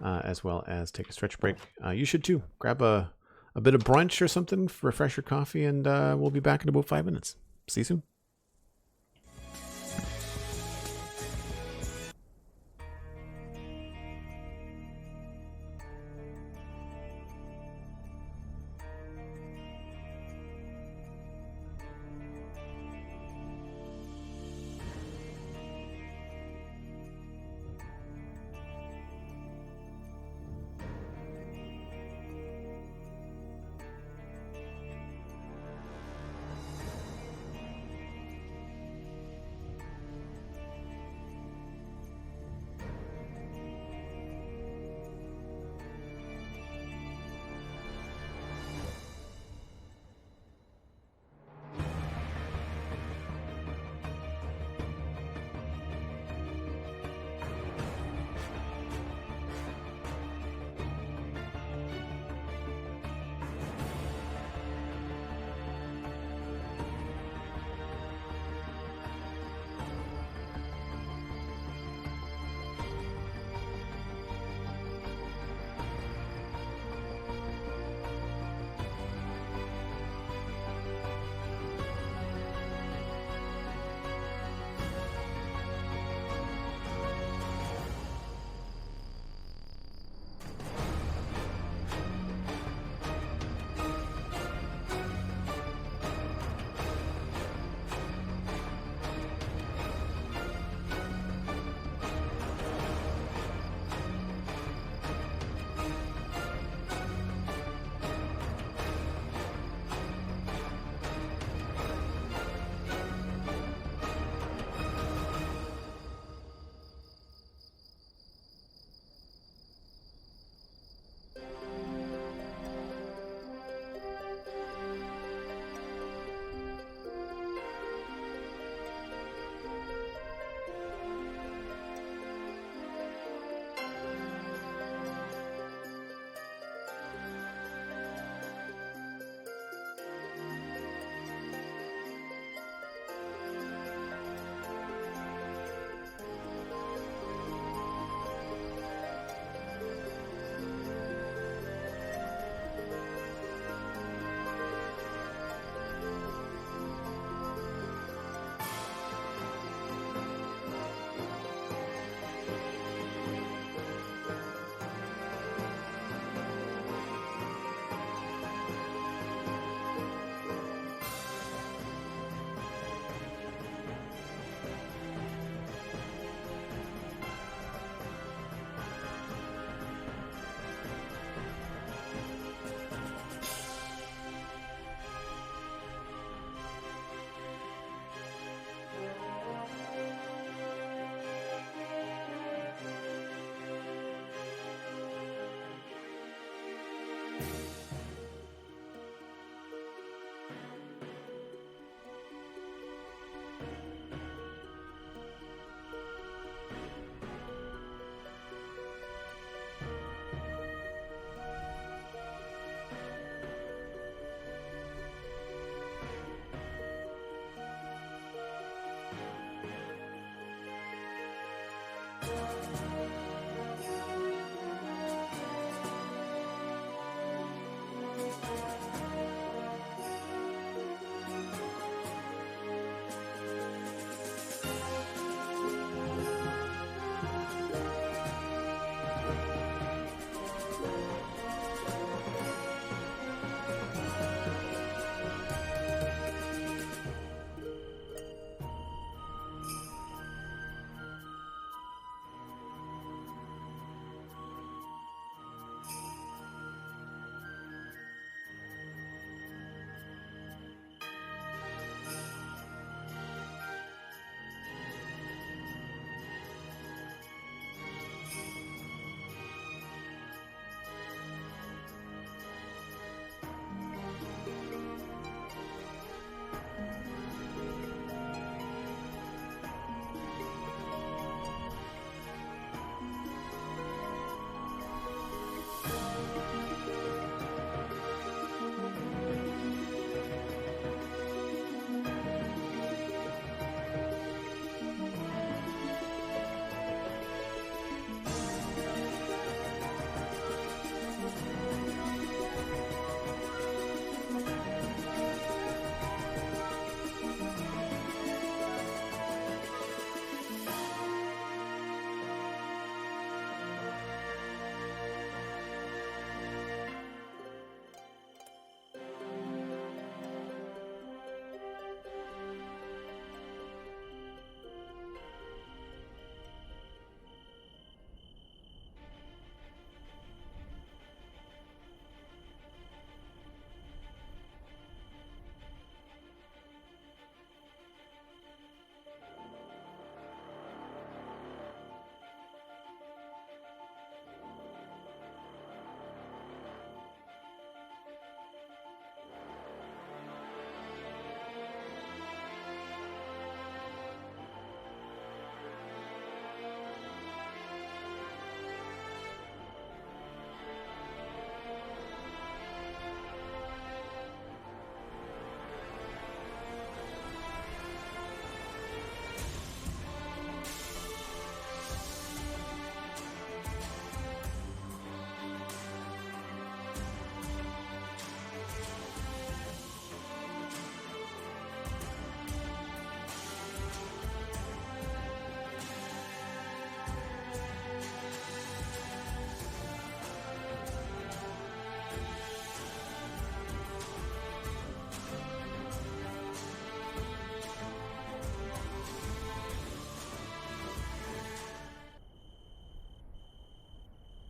as well as take a stretch break. You should too. Grab a bit of brunch or something, refresh your coffee, and we'll be back in about 5 minutes. See you soon.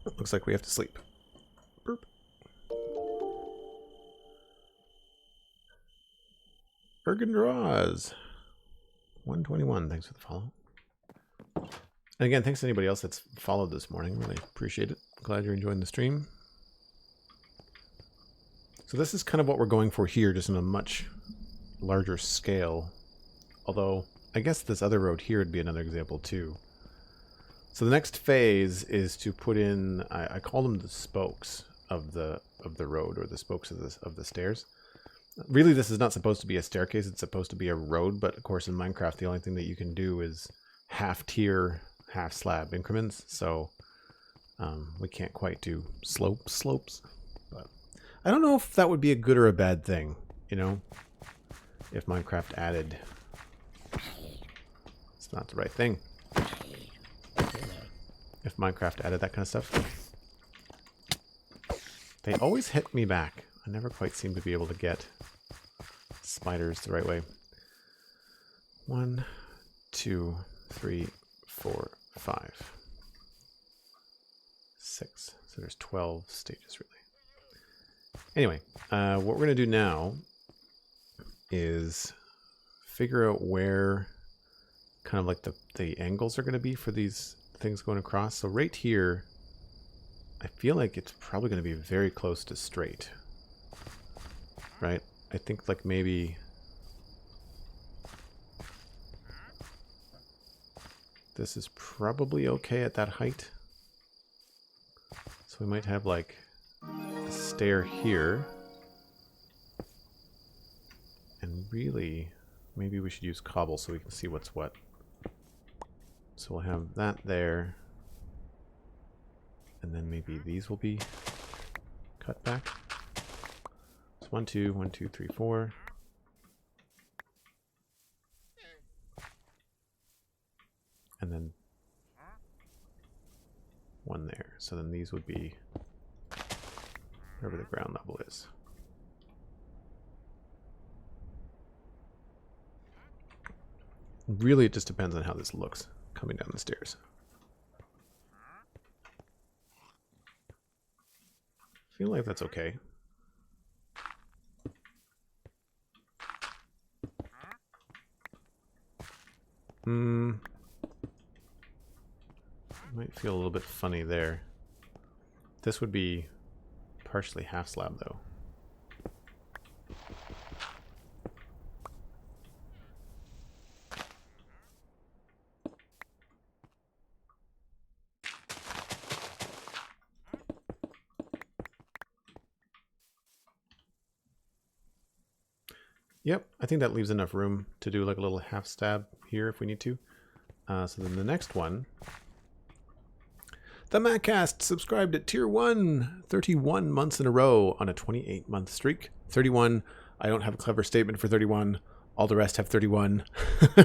Looks like we have to sleep. Burp. Ergen Draws. 121. Thanks for the follow. And again, thanks to anybody else that's followed this morning. Really appreciate it. Glad you're enjoying the stream. So this is kind of what we're going for here, just on a much larger scale. Although, I guess this other road here would be another example too. So the next phase is to put in, I call them the spokes of the road, or the spokes of the stairs. Really, this is not supposed to be a staircase. It's supposed to be a road. But of course, in Minecraft, the only thing that you can do is half tier, half slab increments. So we can't quite do slopes. But I don't know if that would be a good or a bad thing. You know, if Minecraft added, it's not the right thing. If Minecraft added that kind of stuff. They always hit me back. I never quite seem to be able to get spiders the right way. 1, 2, 3, 4, 5, 6. So there's 12 stages, really. Anyway, what we're going to do now is figure out where kind of like the angles are going to be for these things going across. So right here, I feel like it's probably going to be very close to straight. Right? I think like maybe this is probably okay at that height. So we might have like a stair here. And really, maybe we should use cobble so we can see what's what. So we'll have that there. And then maybe these will be cut back. 1, 2, 1, 2, 3, 4. And then 1 there. So then these would be wherever the ground level is. Really, it just depends on how this looks coming down the stairs. I feel like that's okay. Might feel a little bit funny there. This would be partially half slab though. Yep, I think that leaves enough room to do like a little half stab here if we need to. So then the next one, the Maccast subscribed at tier 1, 31 months in a row on a 28-month streak. 31, I don't have a clever statement for 31. All the rest have 31.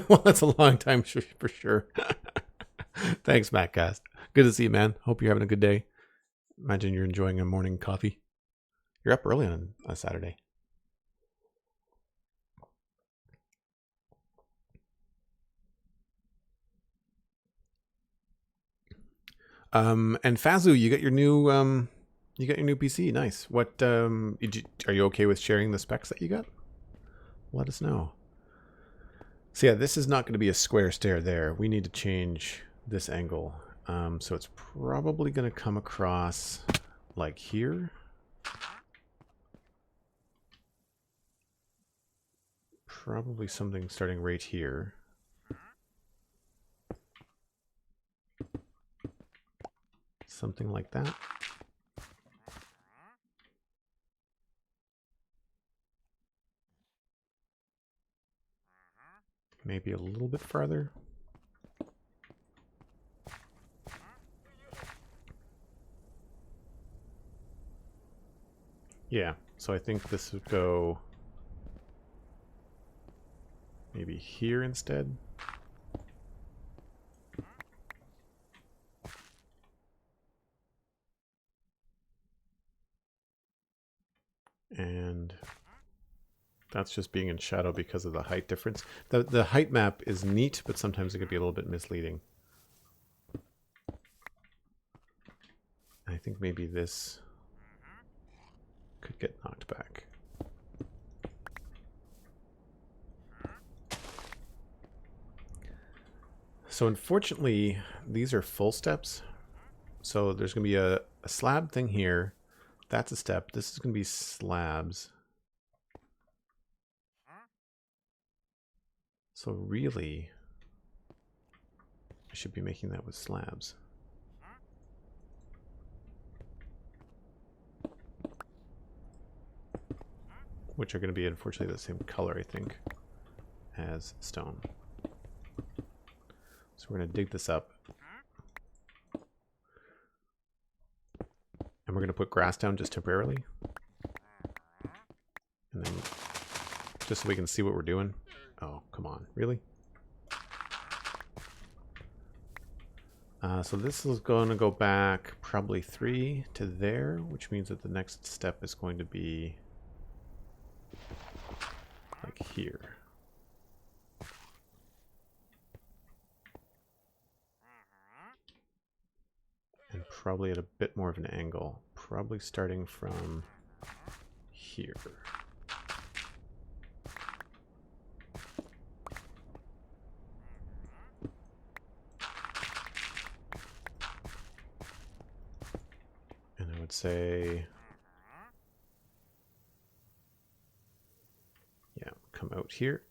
Well, that's a long time for sure. Thanks, Maccast. Good to see you, man. Hope you're having a good day. Imagine you're enjoying a morning coffee. You're up early on a Saturday. And Fazu, you got your new PC. Nice. What are you okay with sharing the specs that you got? Let us know. So yeah, this is not going to be a square stair there. We need to change this angle. So it's probably going to come across like here. Probably something starting right here. Something like that. Maybe a little bit farther. Yeah, so I think this would go maybe here instead. And that's just being in shadow because of the height difference. The height map is neat, but sometimes it could be a little bit misleading. I think maybe this could get knocked back. So unfortunately, these are full steps. So there's going to be a slab thing here. That's a step. This is going to be slabs. So really, I should be making that with slabs. Which are going to be, unfortunately, the same color, I think, as stone. So we're going to dig this up. And we're going to put grass down just temporarily. And then, just so we can see what we're doing. Oh, come on. Really? So this is going to go back probably 3 to there, which means that the next step is going to be like here. And probably at a bit more of an angle. Probably starting from here. And I would say, yeah, come out here.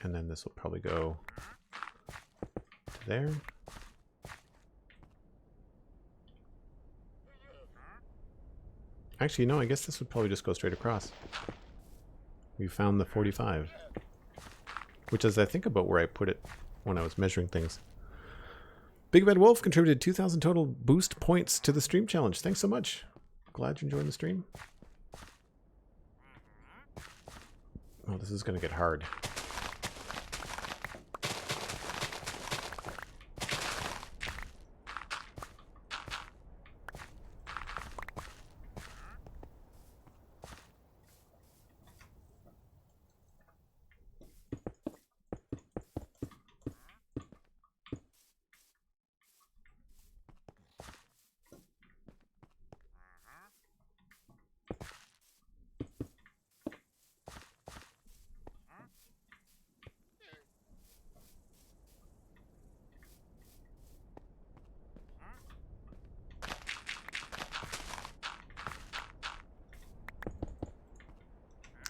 And then this will probably go to there. Actually, no, I guess this would probably just go straight across. We found the 45. Which is, I think, about where I put it when I was measuring things. Big Bad Wolf contributed 2,000 total boost points to the stream challenge. Thanks so much. Glad you're enjoying the stream. Oh, this is going to get hard.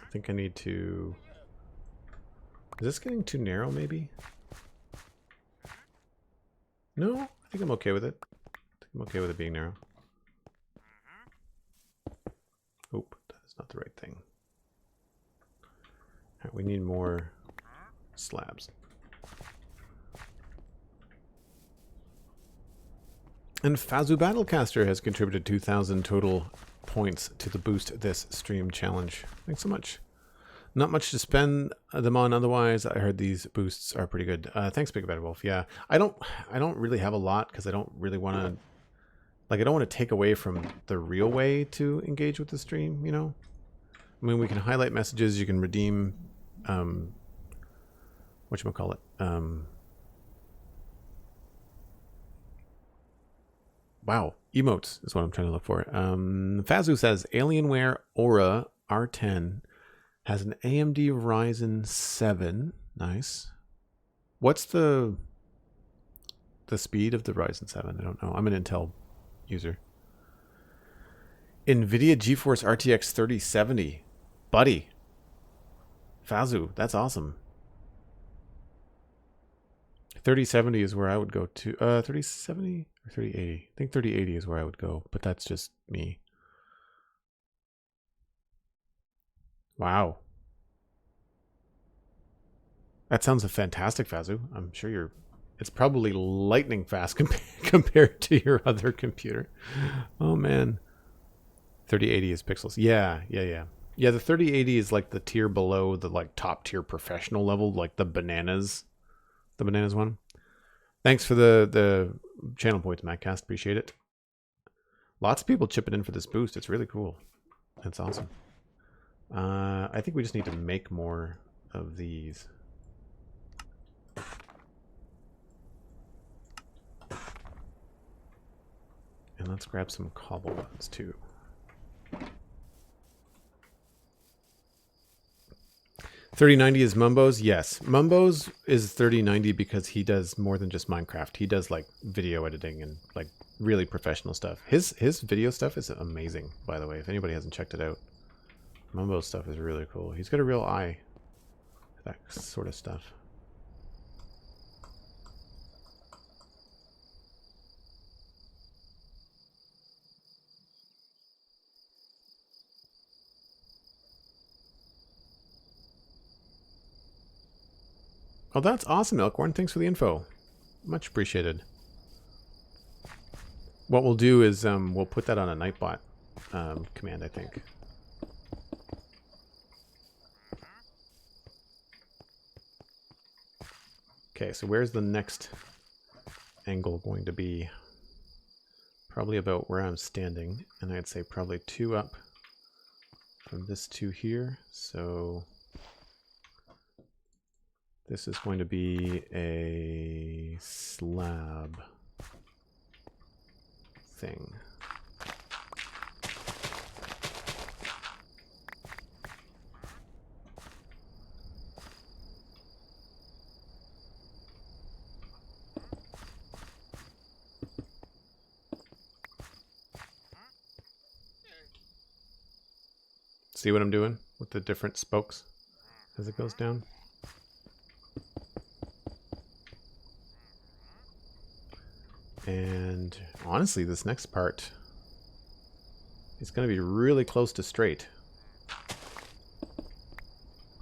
I think I need to... Is this getting too narrow, maybe? No, I think I'm okay with it. I think I'm okay with it being narrow. Oop, that is not the right thing. Alright, we need more slabs. And Fazu Battlecaster has contributed 2,000 total points to the Boost This Stream challenge. Thanks so much. Not much to spend them on otherwise. I heard these boosts are pretty good. Thanks, Big Bad Wolf. Yeah, I don't really have a lot because I don't really want to, like, I don't want to take away from the real way to engage with the stream, you know? I mean, we can highlight messages, you can redeem, whatchamacallit, wow, emotes is what I'm trying to look for. Fazu says, Alienware Aura R10 has an AMD Ryzen 7. Nice. What's the speed of the Ryzen 7? I don't know. I'm an Intel user. NVIDIA GeForce RTX 3070. Buddy. Fazu, that's awesome. 3070 is where I would go to. 3070 or 3080? I think 3080 is where I would go, but that's just me. Wow. That sounds a fantastic, Fazu. I'm sure you're... It's probably lightning fast compared to your other computer. Oh, man. 3080 is pixels. Yeah. Yeah, the 3080 is like the tier below the like top tier professional level, like the bananas one. Thanks for the channel points, Mattcast. Appreciate it. Lots of people chipping in for this boost. It's really cool. That's awesome. I think we just need to make more of these. And let's grab some cobble ones too. 3090 is Mumbo's? Yes. Mumbo's is 3090 because he does more than just Minecraft. He does like video editing and like really professional stuff. His video stuff is amazing, by the way, if anybody hasn't checked it out. Mumbo's stuff is really cool. He's got a real eye for that sort of stuff. Oh, that's awesome, Elkhorn. Thanks for the info. Much appreciated. What we'll do is we'll put that on a Nightbot command, I think. Okay, so where's the next angle going to be? Probably about where I'm standing, and I'd say probably 2 up from this 2 here. So this is going to be a slab thing. See what I'm doing with the different spokes as it goes down? And honestly, this next part is going to be really close to straight.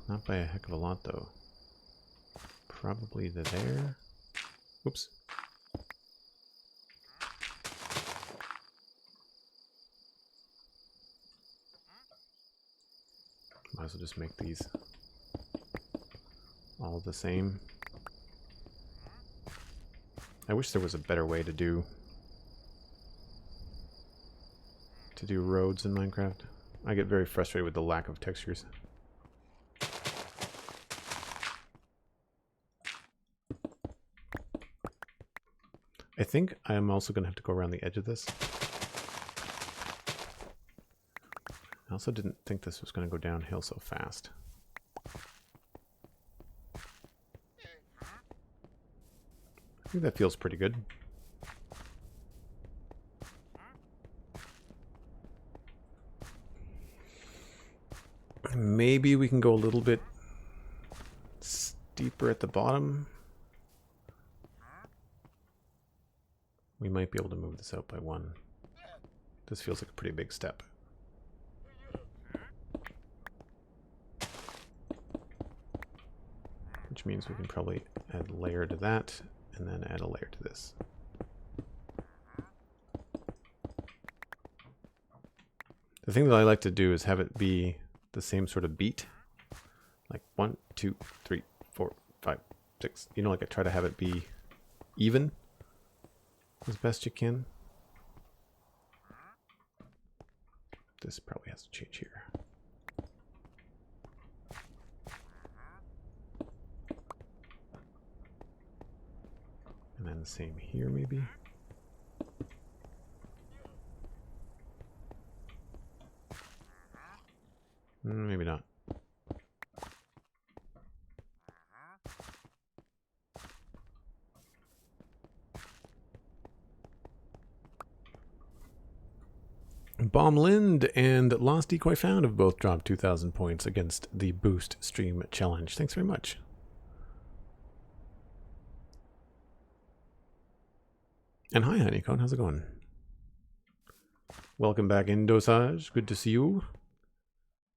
Not by a heck of a lot, though. Probably to there. Oops. Might as well just make these all the same. I wish there was a better way to do roads in Minecraft. I get very frustrated with the lack of textures. I think I'm also going to have to go around the edge of this. I also didn't think this was going to go downhill so fast. I think that feels pretty good. Maybe we can go a little bit steeper at the bottom. We might be able to move this out by 1. This feels like a pretty big step. Which means we can probably add a layer to that, and then add a layer to this. The thing that I like to do is have it be the same sort of beat. Like 1, 2, 3, 4, 5, 6. You know, like I try to have it be even as best you can. This probably has to change here. And then the same here, maybe. Maybe not. Bomb Lind and Lost Decoy Found have both dropped 2,000 points against the Boost Stream Challenge. Thanks very much. And hi, Honeycomb. How's it going? Welcome back in, Dosage. Good to see you.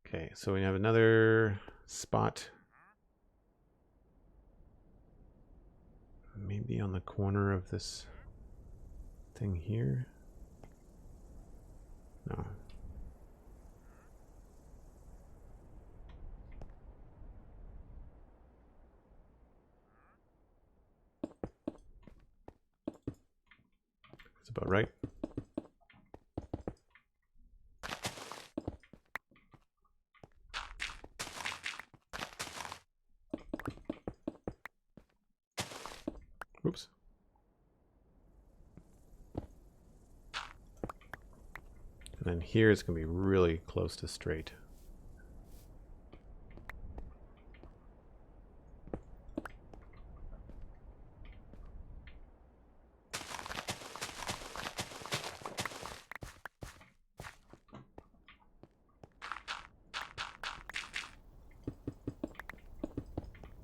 Okay, so we have another spot. Maybe on the corner of this thing here. No. That's about right. Oops. then here it's going to be really close to straight.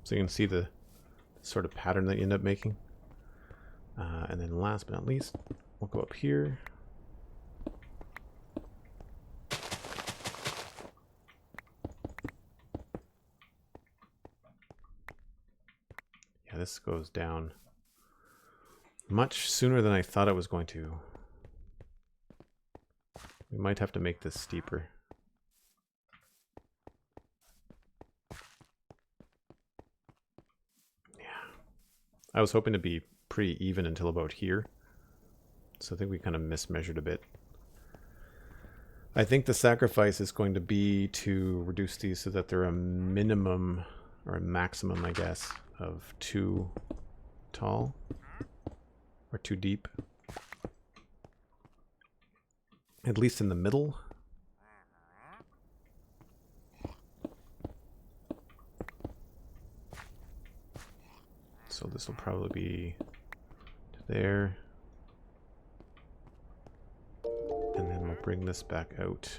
So you can see the sort of pattern that you end up making. And then last but not least, we'll go up here. Yeah, this goes down much sooner than I thought it was going to. We might have to make this steeper. I was hoping to be pretty even until about here. So I think we kind of mismeasured a bit. I think the sacrifice is going to be to reduce these so that they're a minimum or a maximum, I guess, of 2 tall or 2 deep. At least in the middle. So this will probably be to there. And then we'll bring this back out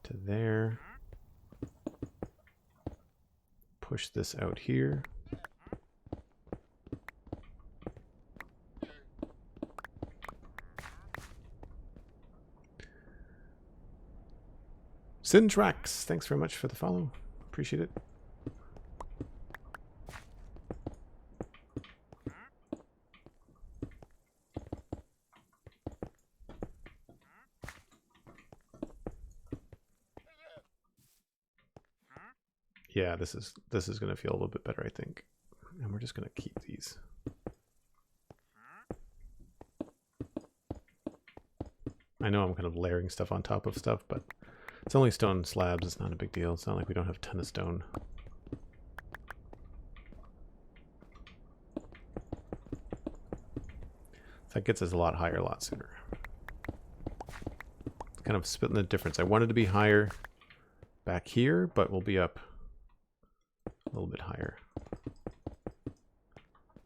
to there. Push this out here. Syntrax, thanks very much for the follow. Appreciate it. Yeah, this is going to feel a little bit better, I think. And we're just going to keep these. I know I'm kind of layering stuff on top of stuff, but it's only stone slabs. It's not a big deal. It's not like we don't have a ton of stone. That gets us a lot higher a lot sooner. It's kind of splitting the difference. I wanted to be higher back here, but we'll be up a little bit higher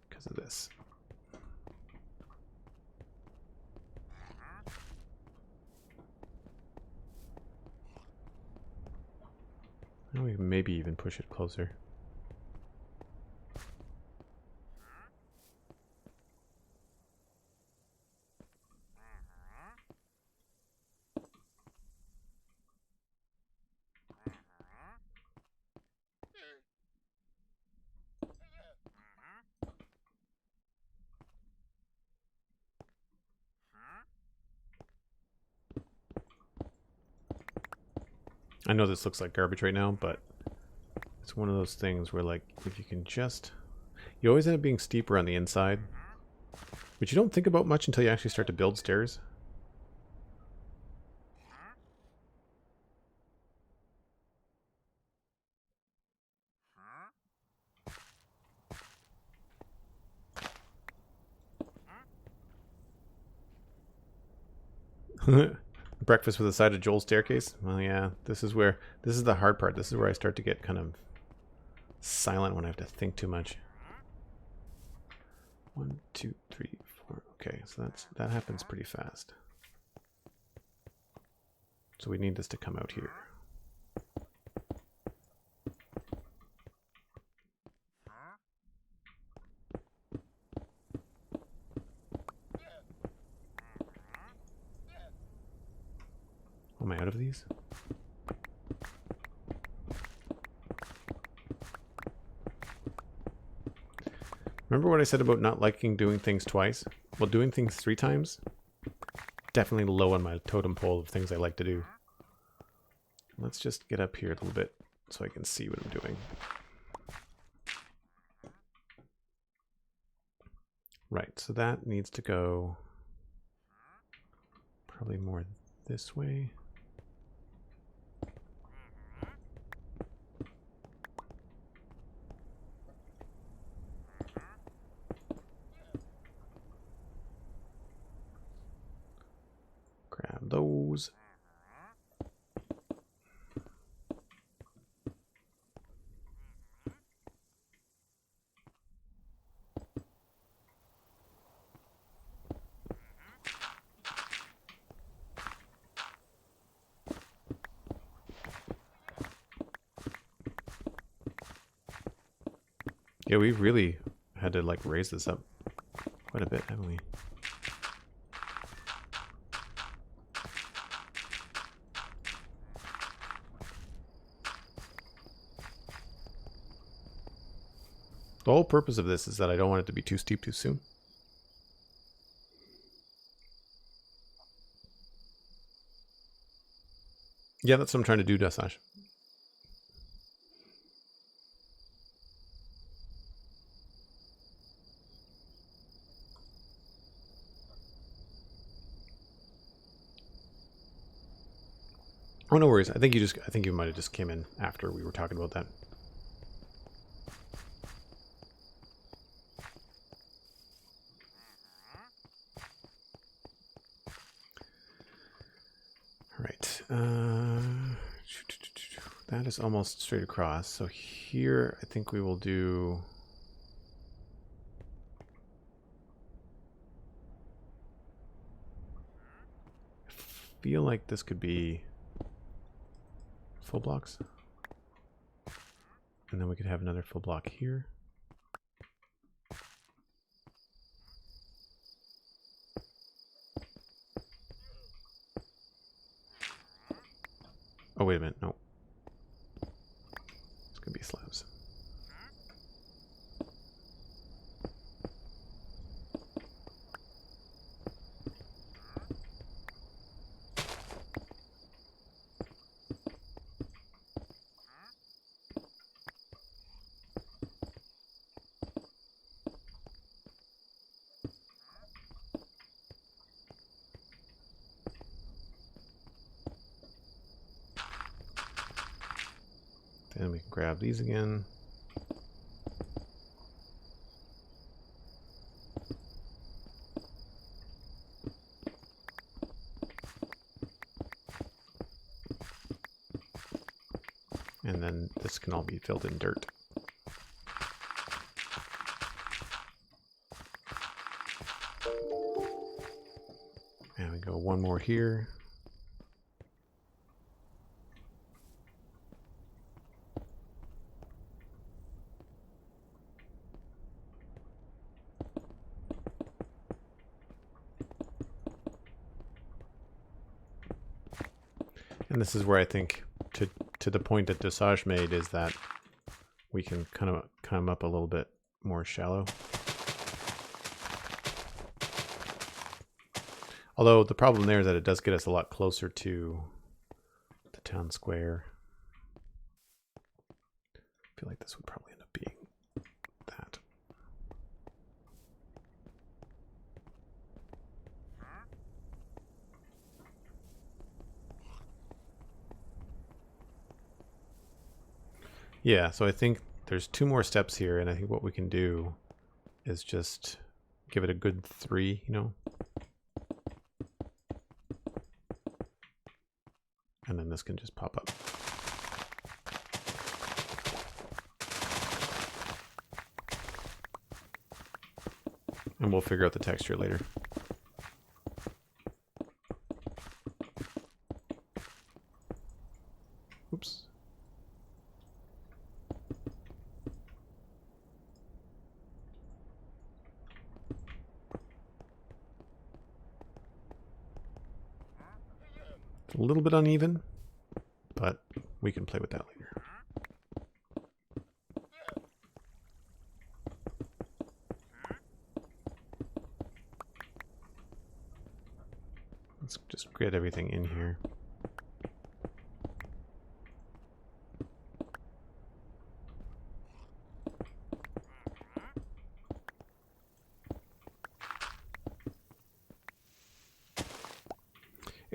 because of this. And we can maybe even push it closer. I know this looks like garbage right now, but it's one of those things where, like, if you can just... You always end up being steeper on the inside, which you don't think about much until you actually start to build stairs. Breakfast with a side of Joel's staircase. Well, yeah, this is the hard part. This is where I start to get kind of silent when I have to think too much. 1, 2, 3, 4. Okay, so that happens pretty fast. So we need this to come out here. Am I out of these? Remember what I said about not liking doing things twice? Well, doing things 3 times? Definitely low on my totem pole of things I like to do. Let's just get up here a little bit so I can see what I'm doing. Right, so that needs to go probably more this way. Yeah, we've really had to like raise this up quite a bit, haven't we? The whole purpose of this is that I don't want it to be too steep too soon. Yeah, that's what I'm trying to do, Dasash. Oh, no worries. I think you might have just came in after we were talking about that. All right. That is almost straight across. So here, I think we will do... I feel like this could be full blocks. And then we could have another full block here. Oh, wait a minute. No. It's going to be slabs. Then we can grab these again. And then this can all be filled in dirt. And we go one more here. And this is where I think, to the point that Dosage made, is that we can kind of come up a little bit more shallow. Although the problem there is that it does get us a lot closer to the town square. I feel like this would probably end up being that. Yeah, so I think there's 2 more steps here, and I think what we can do is just give it a good 3, you know? And then this can just pop up. And we'll figure out the texture later. Oops. It's a little bit uneven, but we can play with that later. Let's just get everything in here.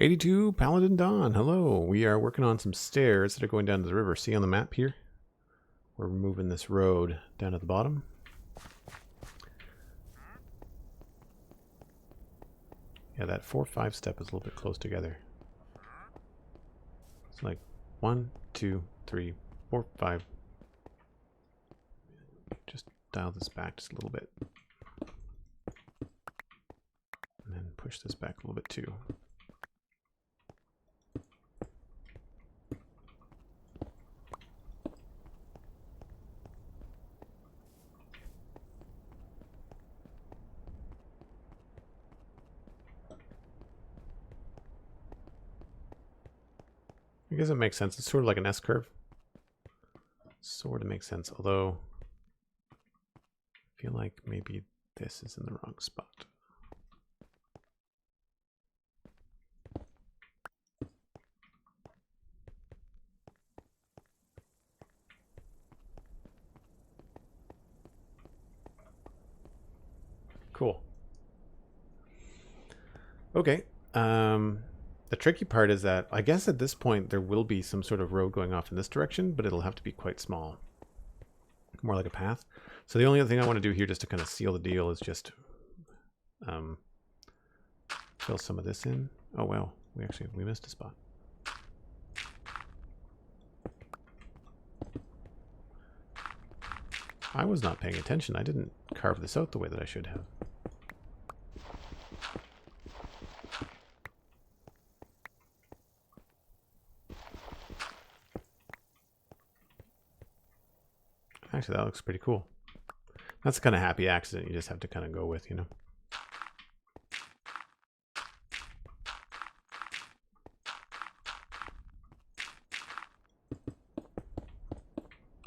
'82 Paladin Dawn, hello. We are working on some stairs that are going down to the river. See on the map here? We're moving this road down at the bottom. Yeah, that 4-5 step is a little bit close together. It's like 1, 2, 3, 4, 5. Just dial this back just a little bit. And then push this back a little bit too. guess it makes sense. It's sort of like an S-curve. Sort of makes sense, although I feel like maybe this is in the wrong spot. Cool. Okay. The tricky part is that I guess at this point there will be some sort of road going off in this direction, but it'll have to be quite small. More like a path. So the only other thing I want to do here just to kind of seal the deal is just fill some of this in. Oh well, we missed a spot. I was not paying attention. I didn't carve this out the way that I should have. Actually, that looks pretty cool. That's a kind of happy accident you just have to kind of go with, you know.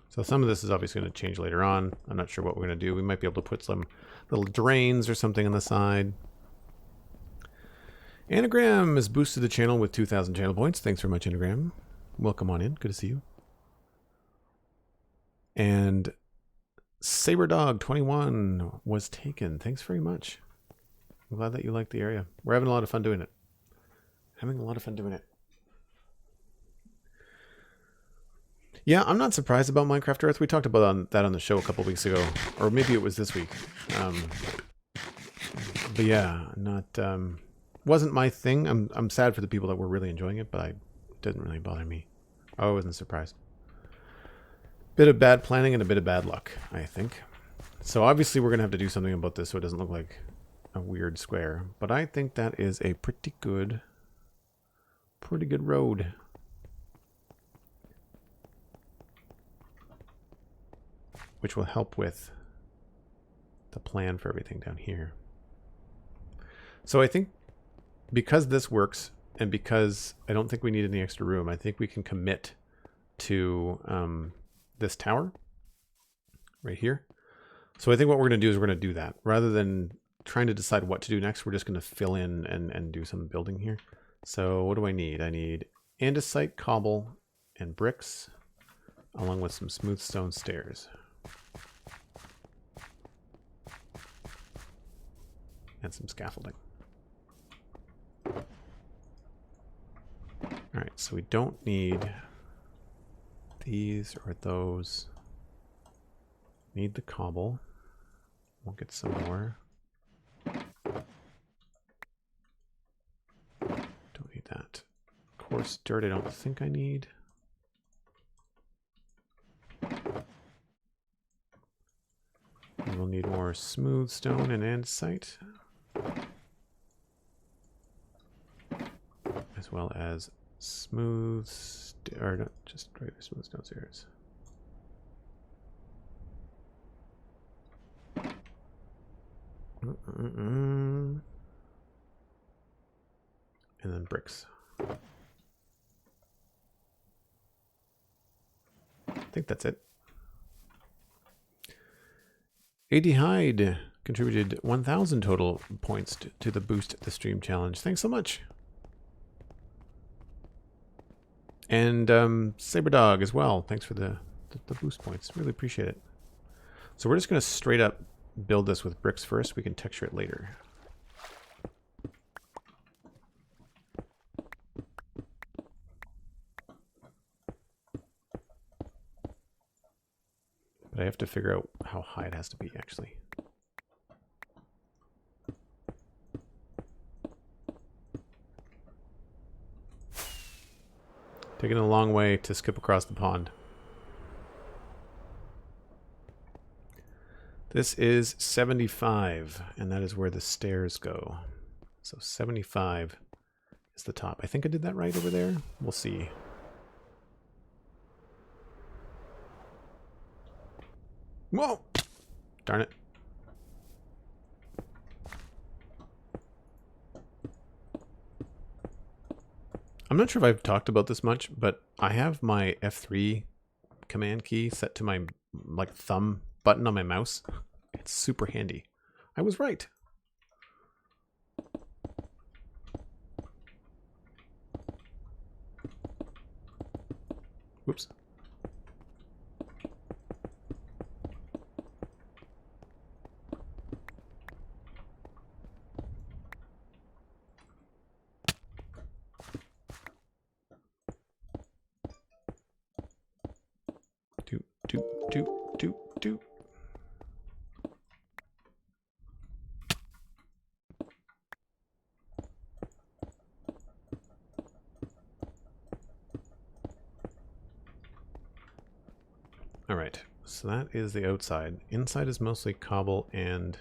So some of this is obviously going to change later on. I'm not sure what we're going to do. We might be able to put some little drains or something on the side. Anagram has boosted the channel with 2,000 channel points. Thanks very much, Anagram. Welcome on in. Good to see you. And SaberDog21 was taken. Thanks very much. I'm glad that you like the area. We're having a lot of fun doing it. Yeah, I'm not surprised about Minecraft Earth. We talked about that on the show a couple weeks ago. Or maybe it was this week. But yeah, wasn't my thing. I'm sad for the people that were really enjoying it, but it didn't really bother me. I wasn't surprised. Bit of bad planning and a bit of bad luck, I think. So obviously we're going to have to do something about this so it doesn't look like a weird square. But I think that is a pretty good road. Which will help with the plan for everything down here. So I think because this works and because I don't think we need any extra room, I think we can commit to this tower right here. So I think what we're going to do is we're going to do that. Rather than trying to decide what to do next, we're just going to fill in and do some building here. So what do I need? I need andesite, cobble, and bricks, along with some smooth stone stairs. And some scaffolding. Alright, so we don't need these or those. Need the cobble. We'll get some more. Don't need that. Coarse dirt I don't think I need. And we'll need more smooth stone and andesite. As well as smooth, or not just regular smooth stone stairs. And then bricks. I think that's it. AD Hyde contributed 1,000 total points to the Boost the Stream challenge. Thanks so much. And SaberDog as well. Thanks for the boost points. Really appreciate it. So we're just going to straight up build this with bricks first. We can texture it later. But I have to figure out how high it has to be, actually. Taking a long way to skip across the pond. This is 75, and that is where the stairs go. So 75 is the top. I think I did that right over there. We'll see. Whoa! Darn it. I'm not sure if I've talked about this much, but I have my F3 command key set to my like thumb button on my mouse. It's super handy. I was right. Whoops. Do. All right, so that is the outside. Inside is mostly cobble and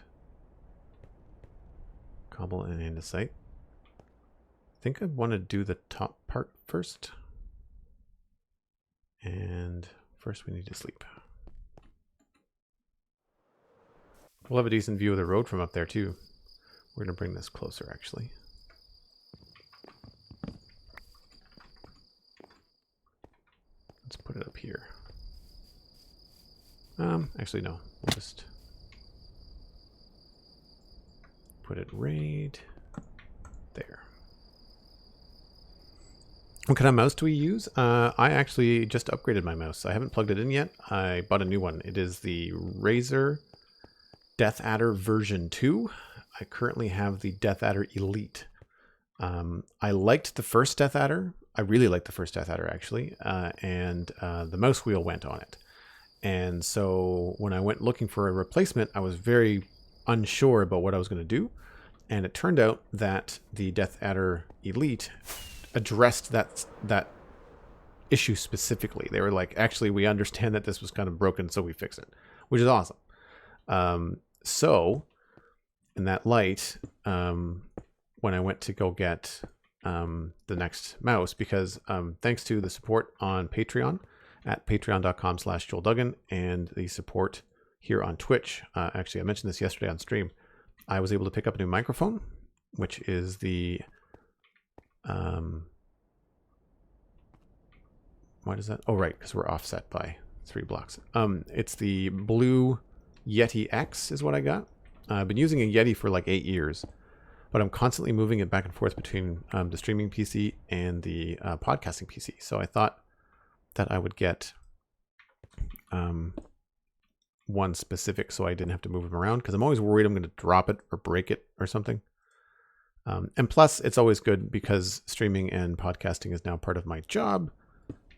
andesite. I think I want to do the top part first. And first we need to sleep. We'll have a decent view of the road from up there too. We're going to bring this closer actually. Let's put it up here. Actually no, we'll just put it right there. What kind of mouse do we use? I actually just upgraded my mouse. I haven't plugged it in yet. I bought a new one. It is the Razer Death Adder version 2. I currently have the Death Adder Elite. I liked the first Death Adder. I really liked the first Death Adder actually, and the mouse wheel went on it. And so when I went looking for a replacement, I was very unsure about what I was going to do. And it turned out that the Death Adder Elite addressed that issue specifically. They were like, actually, we understand that this was kind of broken, so we fix it, which is awesome. So in that light, when I went to go get the next mouse, because thanks to the support on Patreon at patreon.com/JoelDuggan and the support here on Twitch, actually I mentioned this yesterday on stream, I was able to pick up a new microphone, which is the why does that? Oh, right, because we're offset by 3 blocks. It's the Blue Yeti X is what I got. I've been using a Yeti for like 8 years, but I'm constantly moving it back and forth between the streaming PC and the podcasting PC. So I thought that I would get one specific so I didn't have to move them around, because I'm always worried I'm going to drop it or break it or something. And plus, it's always good because streaming and podcasting is now part of my job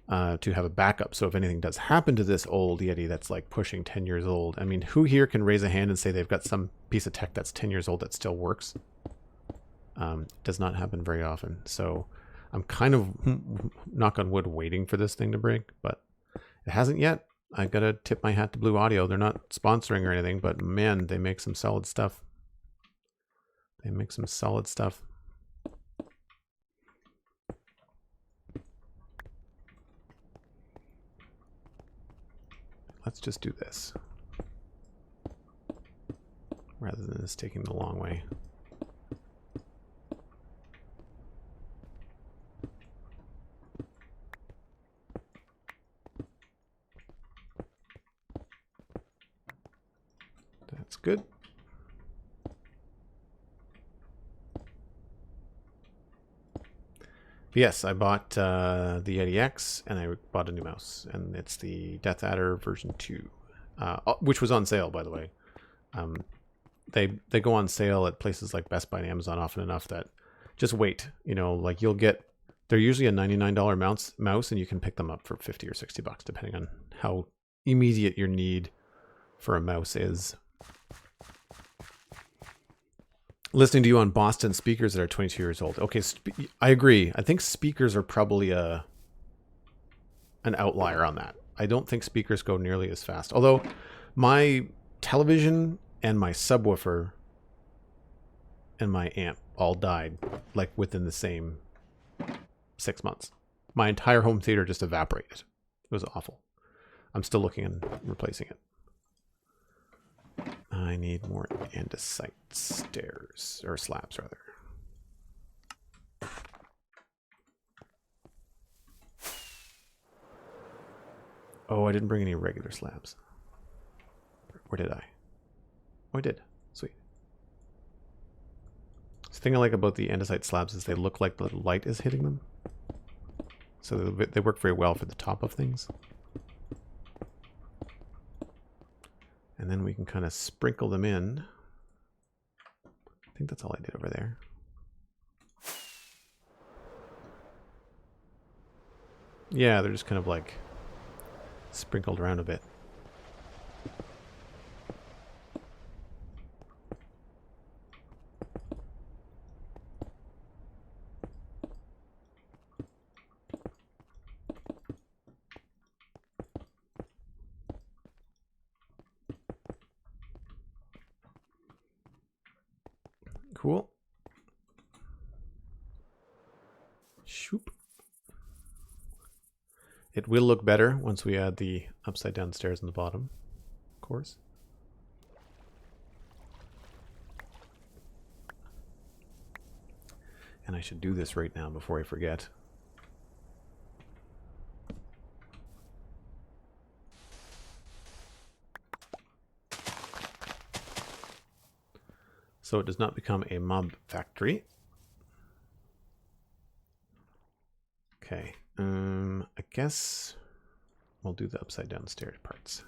to have a backup. So if anything does happen to this old Yeti that's like pushing 10 years old, I mean, who here can raise a hand and say they've got some piece of tech that's 10 years old that still works? Does not happen very often. So I'm kind of, knock on wood, waiting for this thing to break, but it hasn't yet. I gotta tip my hat to Blue Audio. They're not sponsoring or anything, but man, they make some solid stuff. They make some solid stuff. Let's just do this rather than this taking the long way. That's good. Yes, I bought the Yeti X, and I bought a new mouse, and it's the Death Adder version 2, which was on sale, by the way. They go on sale at places like Best Buy and Amazon often enough that just wait. You know, like you'll get, they're usually a $99 mouse, and you can pick them up for 50 or 60 bucks, depending on how immediate your need for a mouse is. Listening to you on Boston speakers that are 22 years old. Okay, I agree. I think speakers are probably an outlier on that. I don't think speakers go nearly as fast. Although my television and my subwoofer and my amp all died like within the same 6 months. My entire home theater just evaporated. It was awful. I'm still looking and replacing it. I need more andesite stairs, or slabs rather. Oh, I didn't bring any regular slabs. Or did I? Oh, I did. Sweet. The thing I like about the andesite slabs is they look like the light is hitting them. So they work very well for the top of things. And then we can kind of sprinkle them in. I think that's all I did over there. Yeah, they're just kind of like sprinkled around a bit. Cool. Shoop. It will look better once we add the upside down stairs in the bottom, of course. And I should do this right now before I forget. So it does not become a mob factory. Okay, I guess we'll do the upside down stairs parts.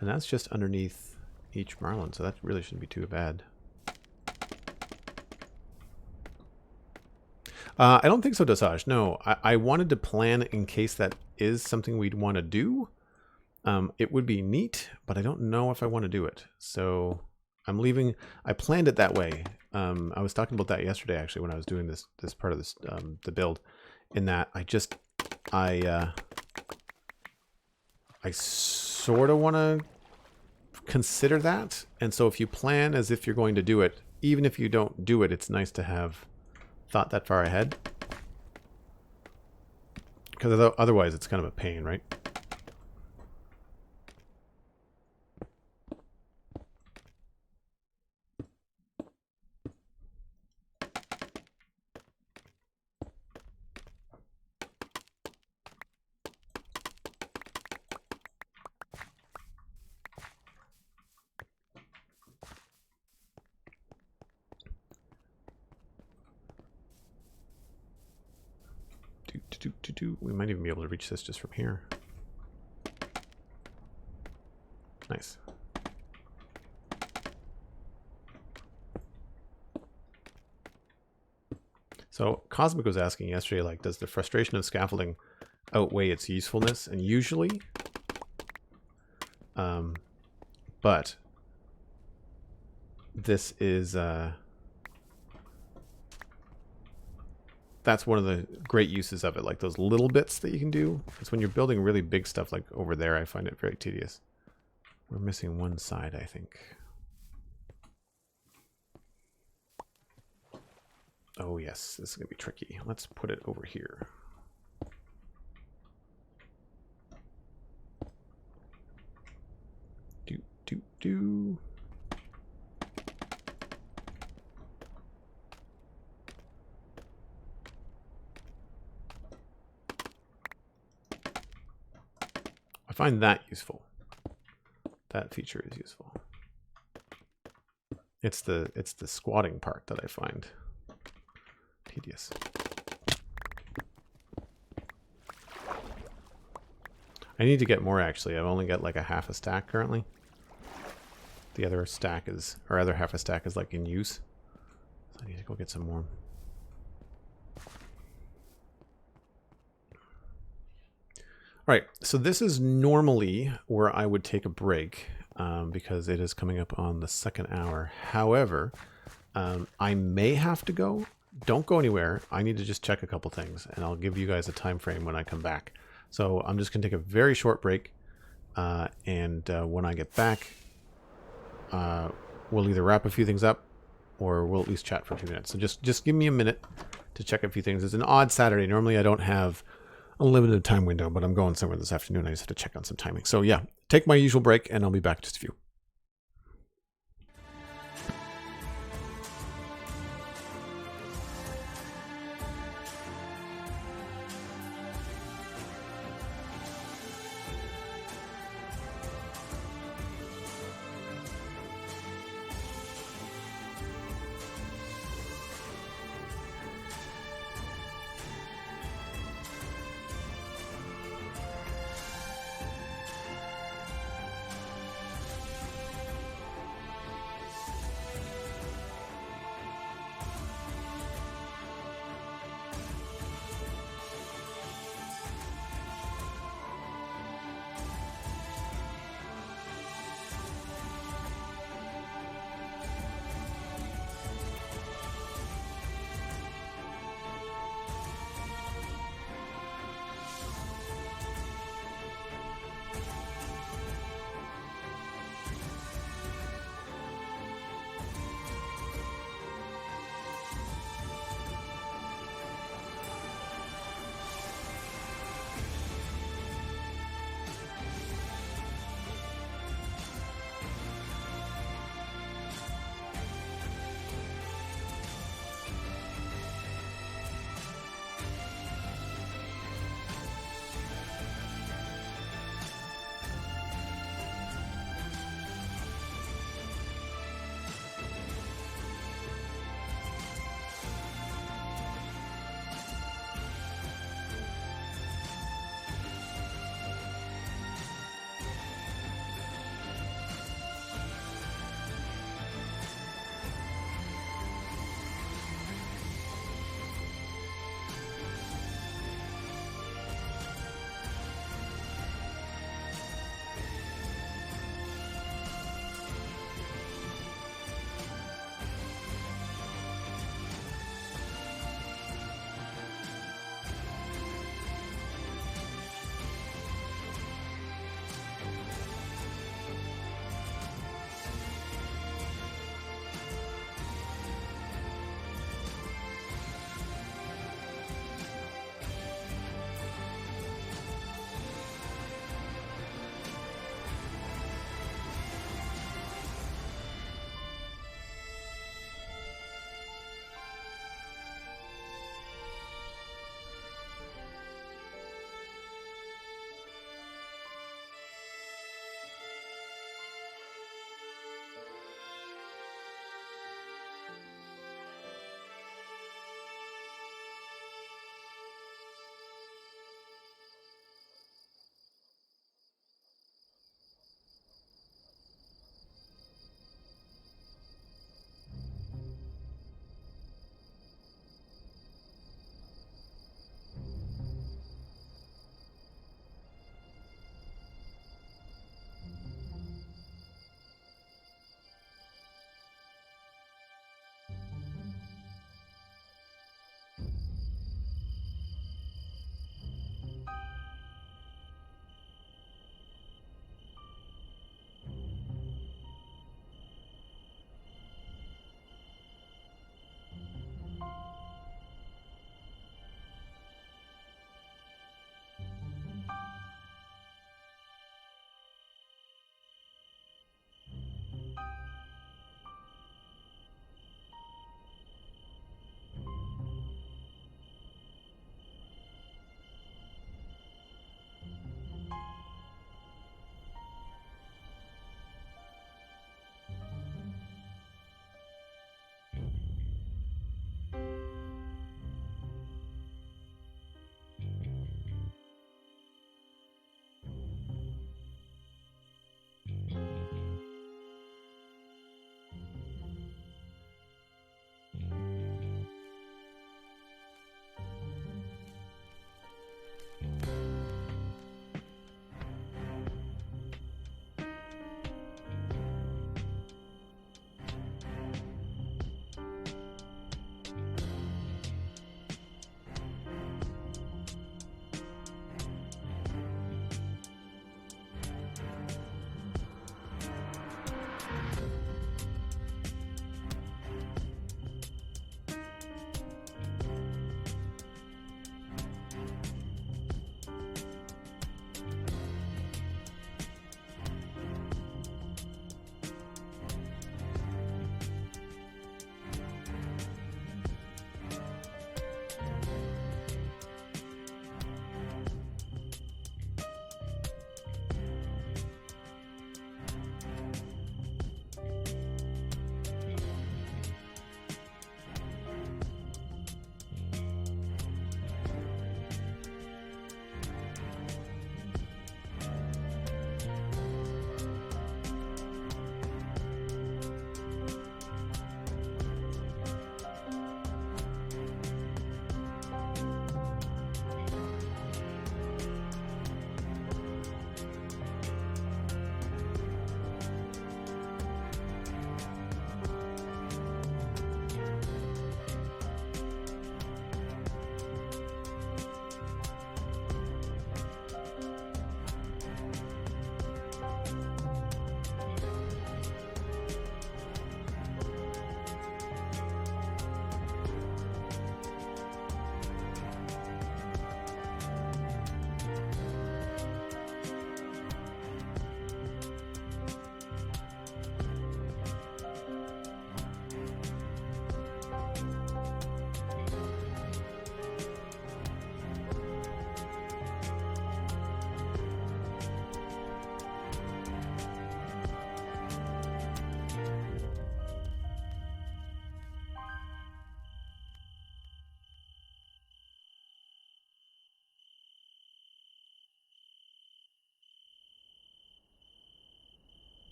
And that's just underneath each marlin, so that really shouldn't be too bad. I don't think so, Dosage. No, I wanted to plan in case that is something we'd want to do. It would be neat, but I don't know if I want to do it. So I'm leaving. I planned it that way. I was talking about that yesterday, actually, when I was doing this part of this the build. In that I sort of want to consider that. And so if you plan as if you're going to do it, even if you don't do it, it's nice to have thought that far ahead. Because otherwise it's kind of a pain, right? We might even be able to reach this just from here. Nice. So Cosmic was asking yesterday, like, does the frustration of scaffolding outweigh its usefulness? And usually, but this is that's one of the great uses of it, like those little bits that you can do. It's when you're building really big stuff like over there, I find it very tedious. We're missing one side, I think. Oh yes, this is gonna be tricky. Let's put it over here. Do. I find that useful. That feature is useful. It's the squatting part that I find tedious. I need to get more, actually. I've only got like a half a stack currently. The other stack is, or other half a stack is like in use. So I need to go get some more. All right, so this is normally where I would take a break because it is coming up on the second hour. However, I may have to go. Don't go anywhere. I need to just check a couple things, and I'll give you guys a time frame when I come back. So I'm just going to take a very short break, and when I get back, we'll either wrap a few things up, or we'll at least chat for a few minutes. So just give me a minute to check a few things. It's an odd Saturday. Normally I don't have a limited time window, but I'm going somewhere this afternoon. I just have to check on some timing. So yeah, take my usual break, and I'll be back in just a few.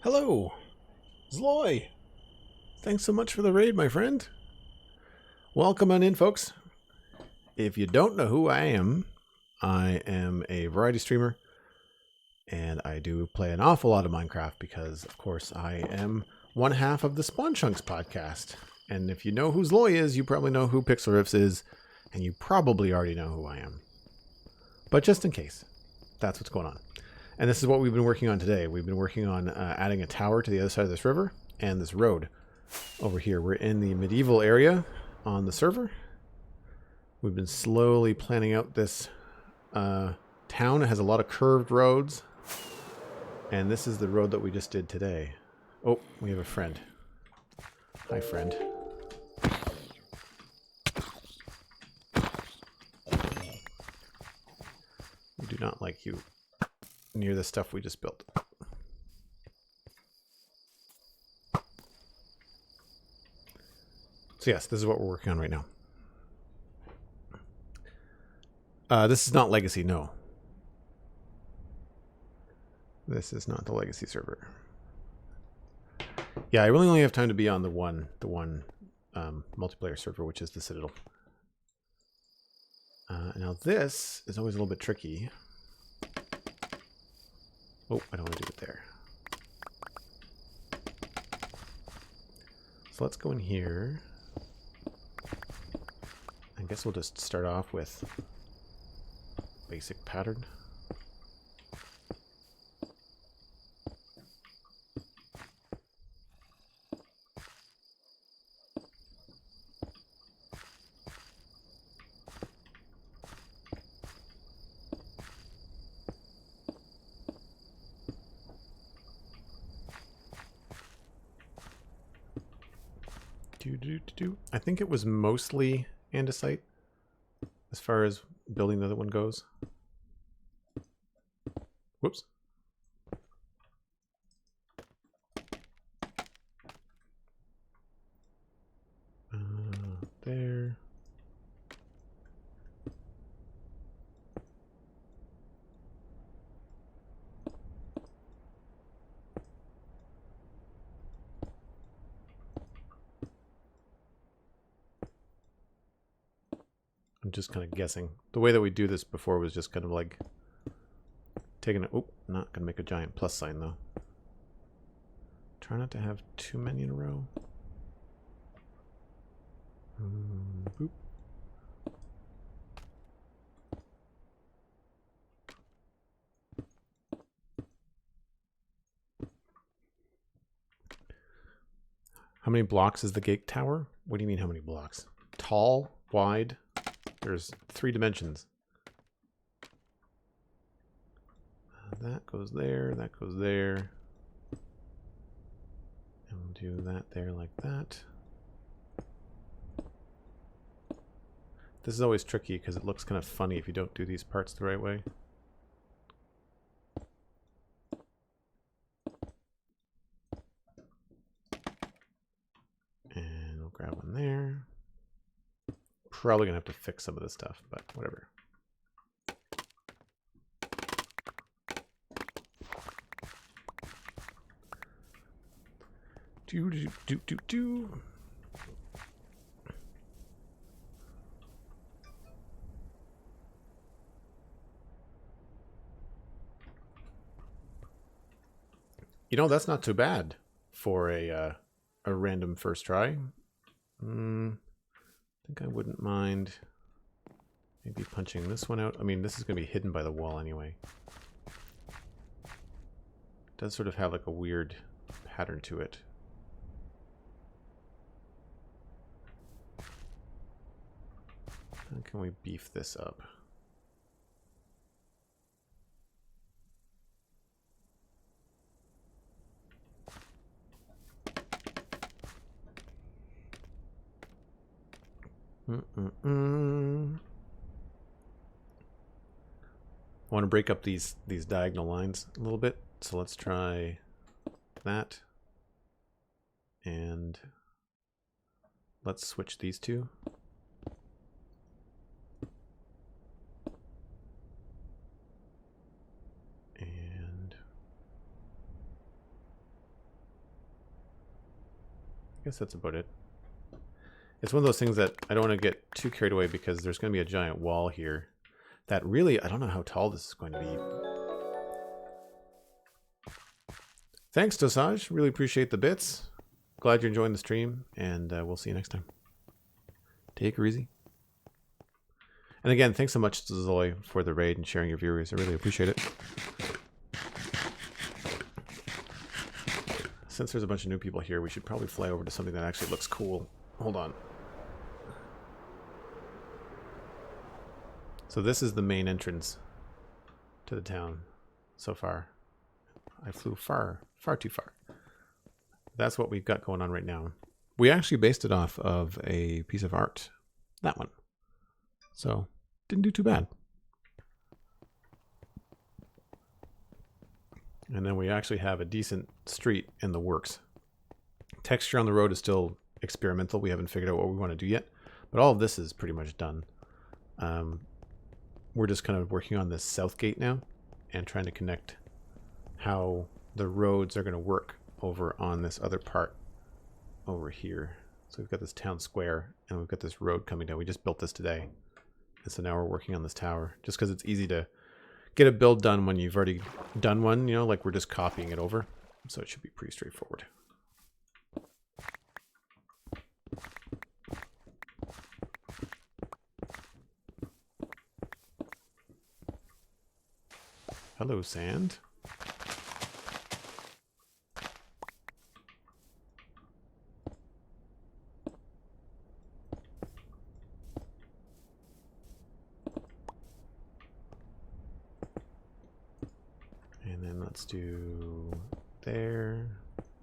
Hello, Zloy. Thanks so much for the raid, my friend. Welcome on in, folks. If you don't know who I am a variety streamer, and I do play an awful lot of Minecraft because, of course, I am one half of the Spawn Chunks podcast. And if you know who Zloy is, you probably know who Pixel Riffs is, and you probably already know who I am. But just in case, that's what's going on. And this is what we've been working on today. We've been working on adding a tower to the other side of this river and this road over here. We're in the medieval area on the server. We've been slowly planning out this town. It has a lot of curved roads. And this is the road that we just did today. Oh, we have a friend. Hi, friend. We do not like you near the stuff we just built. So yes, this is what we're working on right now. This is not Legacy, no. This is not the Legacy server. Yeah, I really only have time to be on the one multiplayer server, which is the Citadel. Now this is always a little bit tricky. Oh, I don't want to do it there. So let's go in here. I guess we'll just start off with basic pattern. I think it was mostly andesite as far as building the other one goes. Whoops. There. I'm just kind of guessing. The way that we do this before was just kind of like taking it. Oh, not gonna make a giant plus sign though. Try not to have too many in a row. Boop. How many blocks is the gate tower? What do you mean how many blocks? Tall, wide? There's 3 dimensions. That goes there, that goes there. And we'll do that there like that. This is always tricky because it looks kind of funny if you don't do these parts the right way. And we'll grab one there. Probably gonna have to fix some of this stuff, but whatever. Do. You know, that's not too bad for a random first try. I think I wouldn't mind maybe punching this one out. I mean, this is going to be hidden by the wall anyway. It does sort of have like a weird pattern to it. How can we beef this up? I want to break up these diagonal lines a little bit, so let's try that, and let's switch these two. And guess that's about it. It's one of those things that I don't want to get too carried away because there's going to be a giant wall here that really, I don't know how tall this is going to be. Thanks, Dosage. Really appreciate the bits. Glad you're enjoying the stream, and we'll see you next time. Take her easy. And again, thanks so much to Zoe for the raid and sharing your viewers. I really appreciate it. Since there's a bunch of new people here, we should probably fly over to something that actually looks cool. Hold on. So this is the main entrance to the town so far. I flew far too far. That's what we've got going on right now. We actually based it off of a piece of art. That one. So, didn't do too bad. And then we actually have a decent street in the works. Texture on the road is still experimental. We haven't figured out what we want to do yet. But all of this is pretty much done. We're just kind of working on this south gate now and trying to connect how the roads are going to work over on this other part over here. So we've got this town square and we've got this road coming down. We just built this today. And so now we're working on this tower just because it's easy to get a build done when you've already done one, you know, like we're just copying it over. So it should be pretty straightforward. Hello, sand. And then let's do there,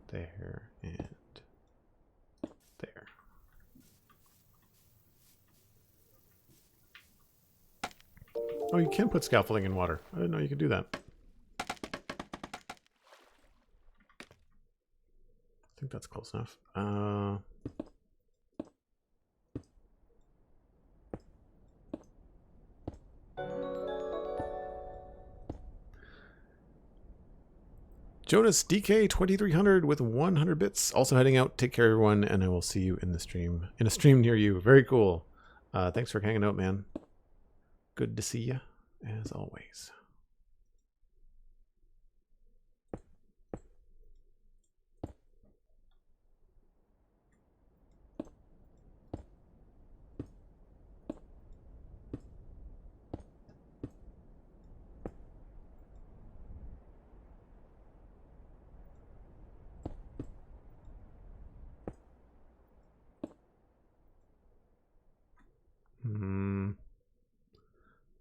there, and there. Oh, you can put scaffolding in water. I didn't know you could do that. I think that's close enough. Jonas DK 2300 with 100 bits. Also heading out. Take care, everyone, and I will see you in the stream. In a stream near you. Very cool. Thanks for hanging out, man. Good to see you, as always.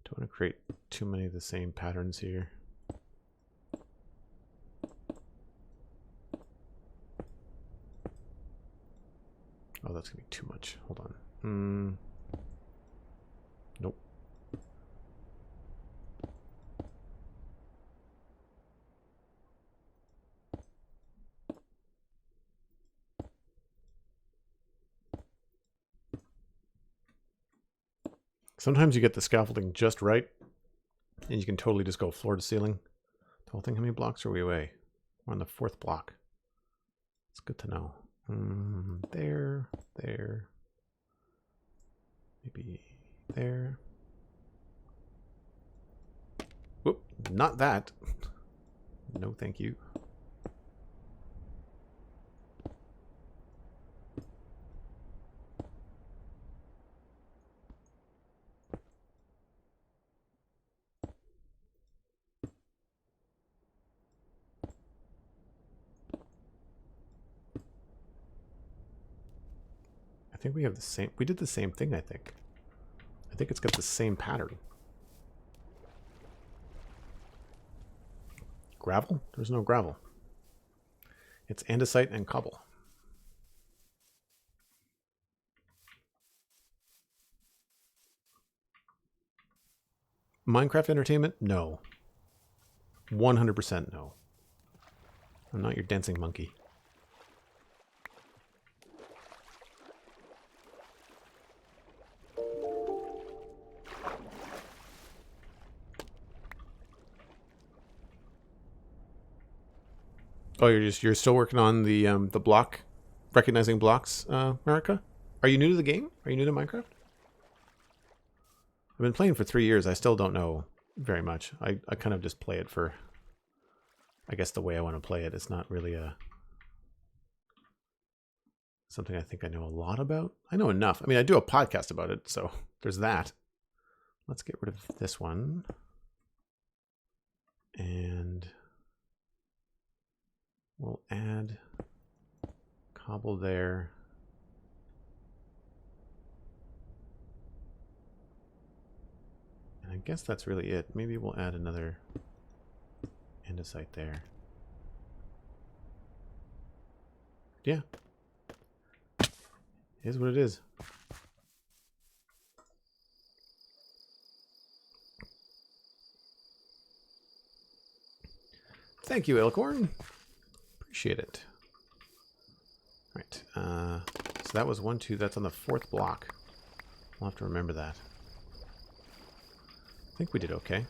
Don't want to create too many of the same patterns here. Oh, that's gonna be too much. Hold on. Nope. Sometimes you get the scaffolding just right, and you can totally just go floor to ceiling. The whole thing, how many blocks are we away? We're on the 4th block. It's good to know. There, there. Maybe there. Whoop, not that. No, thank you. I think we have the same, we did the same thing, I think. I think it's got the same pattern. Gravel? There's no gravel. It's andesite and cobble. Minecraft entertainment? No. 100% no. I'm not your dancing monkey. Oh, you're still working on the block recognizing blocks, Marika? Are you new to the game? Are you new to Minecraft? I've been playing for 3 years. I still don't know very much. I kind of just play it for, I guess, the way I want to play it. It's not really something I think I know a lot about. I know enough. I mean, I do a podcast about it, so there's that. Let's get rid of this one. And we'll add cobble there. And I guess that's really it. Maybe we'll add another andesite there. Yeah. It is what it is. Thank you, Elkhorn. Appreciate it. All right. So that was 1, 2. That's on the 4th block. I'll have to remember that. I think we did okay.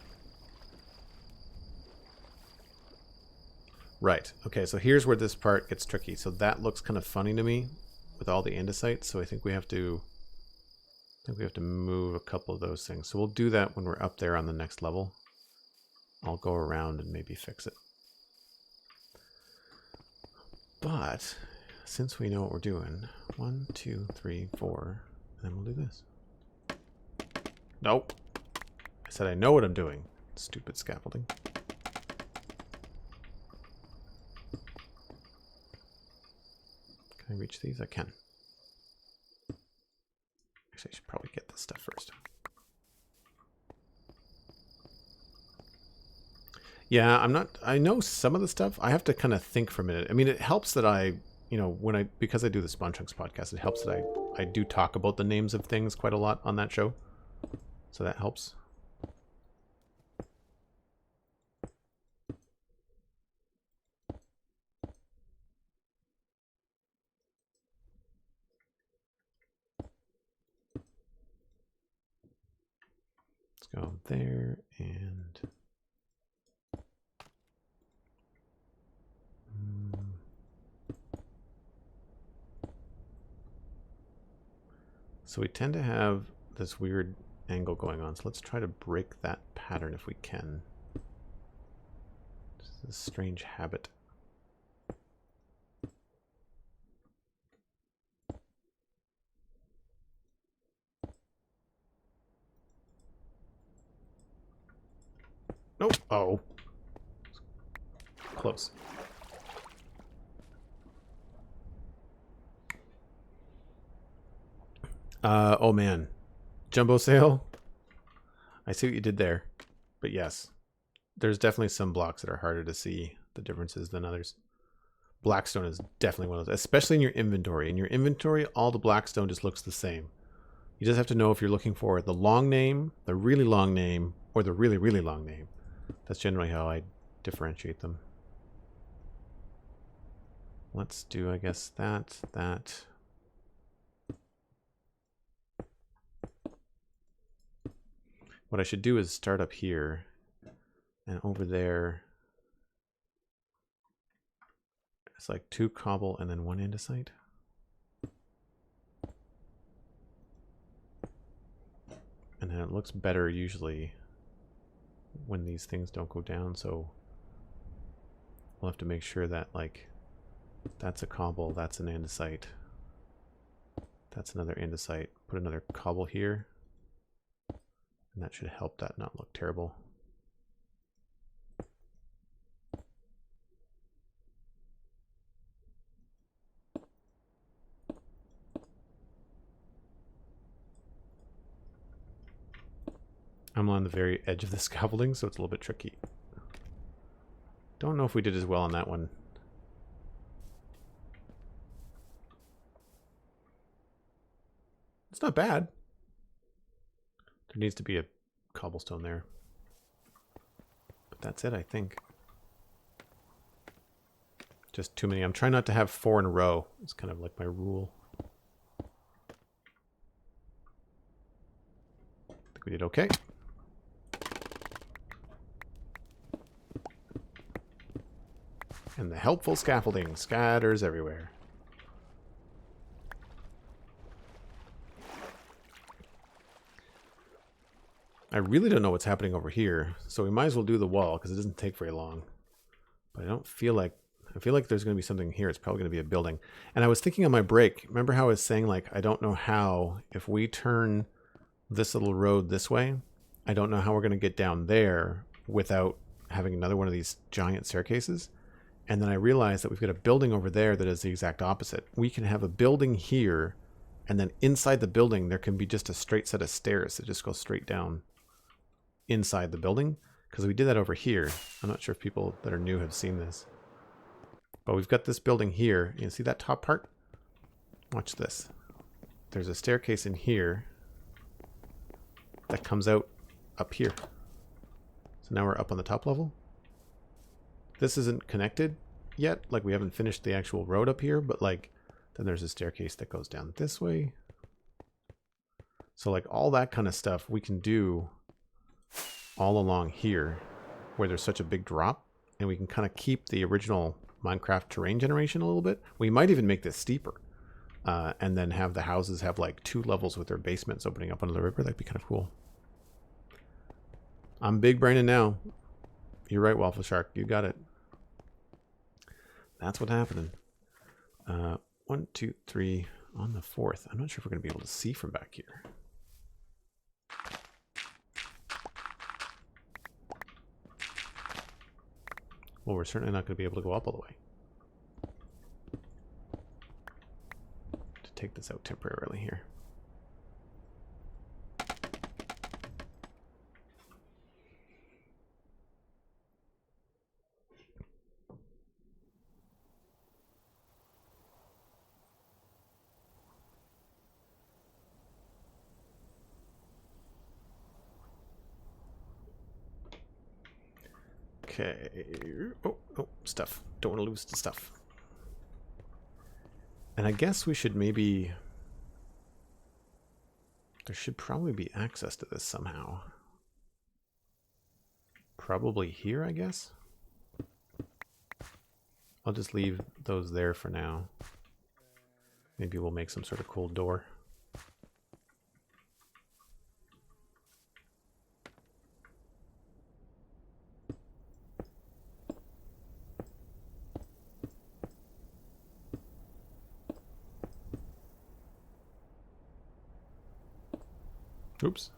Right. Okay, so here's where this part gets tricky. So that looks kind of funny to me with all the andesite. So I think we have to move a couple of those things. So we'll do that when we're up there on the next level. I'll go around and maybe fix it. But since we know what we're doing, 1, 2, 3, 4, and then we'll do this. Nope. I said I know what I'm doing. Stupid scaffolding. Can I reach these? I can. Actually, I should probably get this stuff first. Yeah, I know some of the stuff. I have to kind of think for a minute. I mean, it helps that because I do the Spawn Chunks podcast, it helps that I do talk about the names of things quite a lot on that show. So that helps. Let's go there and... So we tend to have this weird angle going on. So let's try to break that pattern if we can. This is a strange habit. Nope. Oh. Close. Oh man. Jumbo sale? I see what you did there. But yes, there's definitely some blocks that are harder to see the differences than others. Blackstone is definitely one of those, especially in your inventory. In your inventory, all the blackstone just looks the same. You just have to know if you're looking for the long name, the really long name, or the really, really long name. That's generally how I differentiate them. Let's do, I guess, that. What I should do is start up here, and over there, it's like 2 cobble and then 1 andesite. And then it looks better usually when these things don't go down, so we'll have to make sure that, like, that's a cobble, that's an andesite, that's another andesite. Put another cobble here, and that should help that not look terrible. I'm on the very edge of the scaffolding, so it's a little bit tricky. Don't know if we did as well on that one. It's not bad. There needs to be a cobblestone there. But that's it, I think. Just too many. I'm trying not to have 4 in a row. It's kind of like my rule. I think we did okay. And the helpful scaffolding scatters everywhere. I really don't know what's happening over here, so we might as well do the wall because it doesn't take very long. But I don't feel like, I feel like there's going to be something here. It's probably going to be a building. And I was thinking on my break, remember how I was saying, like, I don't know how, if we turn this little road this way, I don't know how we're going to get down there without having another one of these giant staircases. And then I realized that we've got a building over there that is the exact opposite. We can have a building here, and then inside the building, there can be just a straight set of stairs that just go straight down inside the building. Because we did that over here. I'm not sure if people that are new have seen this. But we've got this building here. You see that top part? Watch this. There's a staircase in here that comes out up here. So now we're up on the top level. This isn't connected yet. Like, we haven't finished the actual road up here, but like, then there's a staircase that goes down this way. So like all that kind of stuff we can do all along here where there's such a big drop, and we can kind of keep the original Minecraft terrain generation a little bit. We might even make this steeper and then have the houses have like 2 levels with their basements opening up onto the river. That'd be kind of cool. I'm big braining now. You're right, Waffle Shark. You got it. That's what's happening. 1, 2, 3 on the 4th. I'm not sure if we're going to be able to see from back here. Well, we're certainly not going to be able to go up all the way. To take this out temporarily here. Okay. Oh, stuff. Don't want to lose the stuff. And I guess we should maybe... There should probably be access to this somehow. Probably here, I guess. I'll just leave those there for now. Maybe we'll make some sort of cool door. Oops.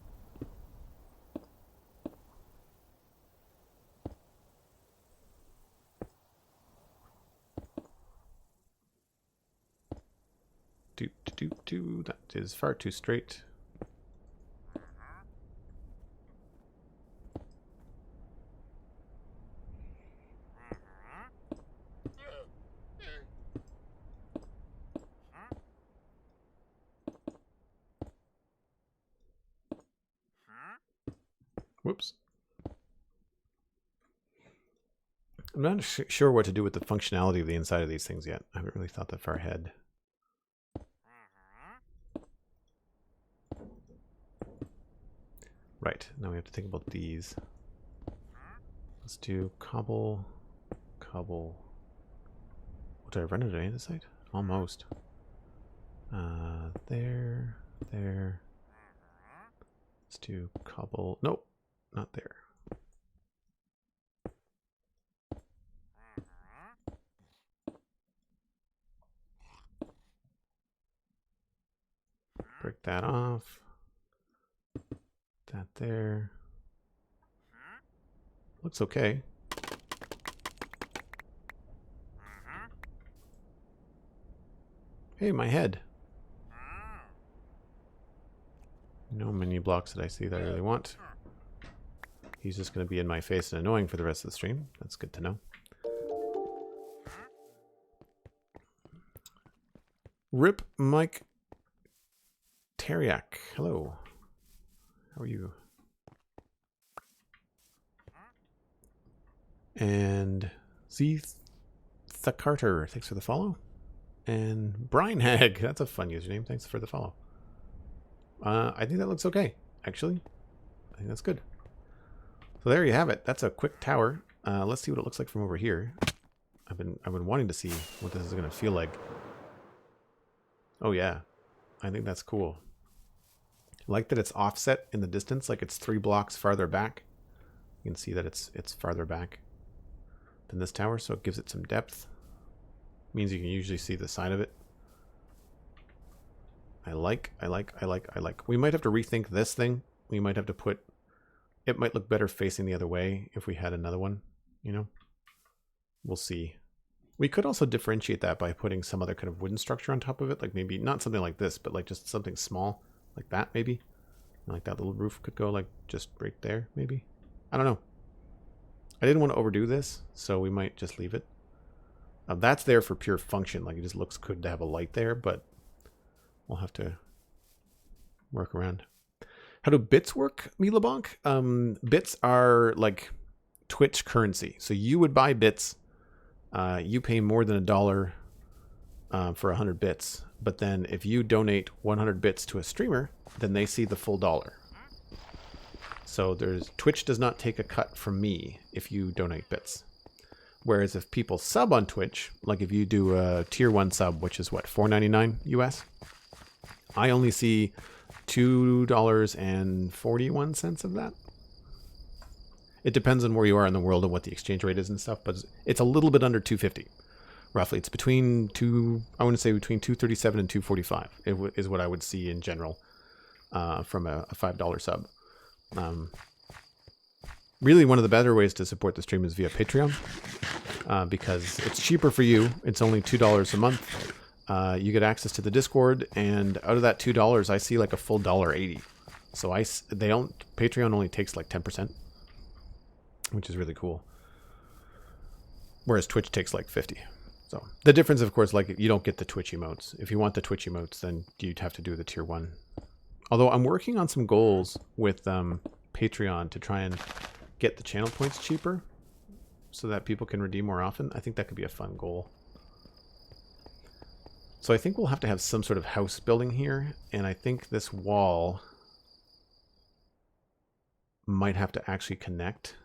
That is far too straight. Whoops. I'm not sure what to do with the functionality of the inside of these things yet. I haven't really thought that far ahead. Right, now we have to think about these. Let's do cobble, cobble. What, did I run out of any of the site? Almost. There. Let's do cobble. Nope, not there. Break that off. That there. Looks okay. Hey, my head. No mini blocks that I see that I really want. He's just going to be in my face and annoying for the rest of the stream. That's good to know. Rip Mike Teriak. Hello. How are you? And Z Carter, thanks for the follow. And Brian Hag, that's a fun username. Thanks for the follow. I think that looks okay, actually. I think that's good. So there you have it. That's a quick tower. Let's see what it looks like from over here. I've been wanting to see what this is going to feel like. Oh yeah, I think that's cool. I like that it's offset in the distance, like it's 3 blocks farther back. You can see that it's farther back than this tower, so it gives it some depth. Means you can usually see the side of it. I like. We might have to rethink this thing. We might have to put... It might look better facing the other way if we had another one, you know? We'll see. We could also differentiate that by putting some other kind of wooden structure on top of it. Like maybe not something like this, but like just something small like that maybe. And like that little roof could go like just right there maybe. I don't know. I didn't want to overdo this, so we might just leave it. That's there for pure function. Like it just looks good to have a light there, but we'll have to work around. How do bits work, Milabonk? Bits are like Twitch currency. So you would buy bits. You pay more than $1 for 100 bits. But then if you donate 100 bits to a streamer, then they see the full dollar. So Twitch does not take a cut from me if you donate bits. Whereas if people sub on Twitch, like if you do a tier 1 sub, which is what, $4.99 US, I only see $2.41 of that. It depends on where you are in the world and what the exchange rate is and stuff, but it's a little bit under 250. Roughly, it's between between 237 and 245 is what I would see in general from a $5 sub. Really, one of the better ways to support the stream is via Patreon because it's cheaper for you. It's only $2 a month. You get access to the Discord, and out of that $2, I see like a full $1.80. So Patreon only takes like 10%, which is really cool. Whereas Twitch takes like 50. So the difference, of course, like you don't get the Twitch emotes. If you want the Twitch emotes, then you'd have to do the tier 1. Although I'm working on some goals with Patreon to try and get the channel points cheaper so that people can redeem more often. I think that could be a fun goal. So I think we'll have to have some sort of house building here, and I think this wall might have to actually connect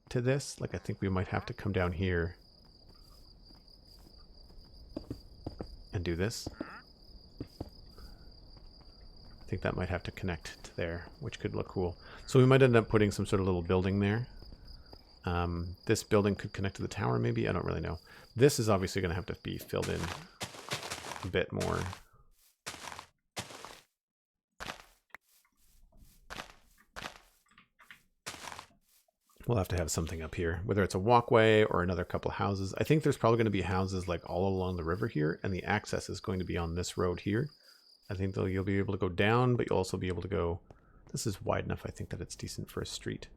to this. Like I think we might have to come down here and do this. I think that might have to connect to there, which could look cool. So we might end up putting some sort of little building there. This building could connect to the tower maybe. I don't really know. This is obviously going to have to be filled in a bit more. We'll have to have something up here, whether it's a walkway or another couple of houses. I think there's probably going to be houses like all along the river here, and the access is going to be on this road here. I think you'll be able to go down, but you'll also be able to go... This is wide enough, I think, that it's decent for a street.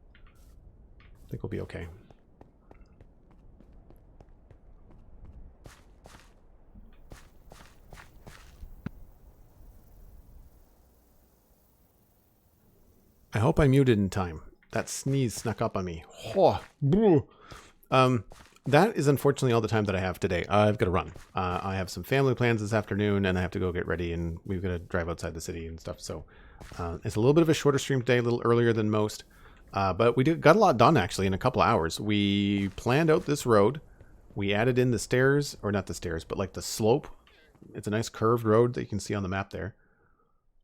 I think we'll be okay. I hope I muted in time. That sneeze snuck up on me. Oh, that is unfortunately all the time that I have today. I've got to run. I have some family plans this afternoon, and I have to go get ready, and we've got to drive outside the city and stuff. So it's a little bit of a shorter stream today, a little earlier than most. But we got a lot done, actually, in a couple of hours. We planned out this road. We added in the stairs, or not the stairs, but like the slope. It's a nice curved road that you can see on the map there,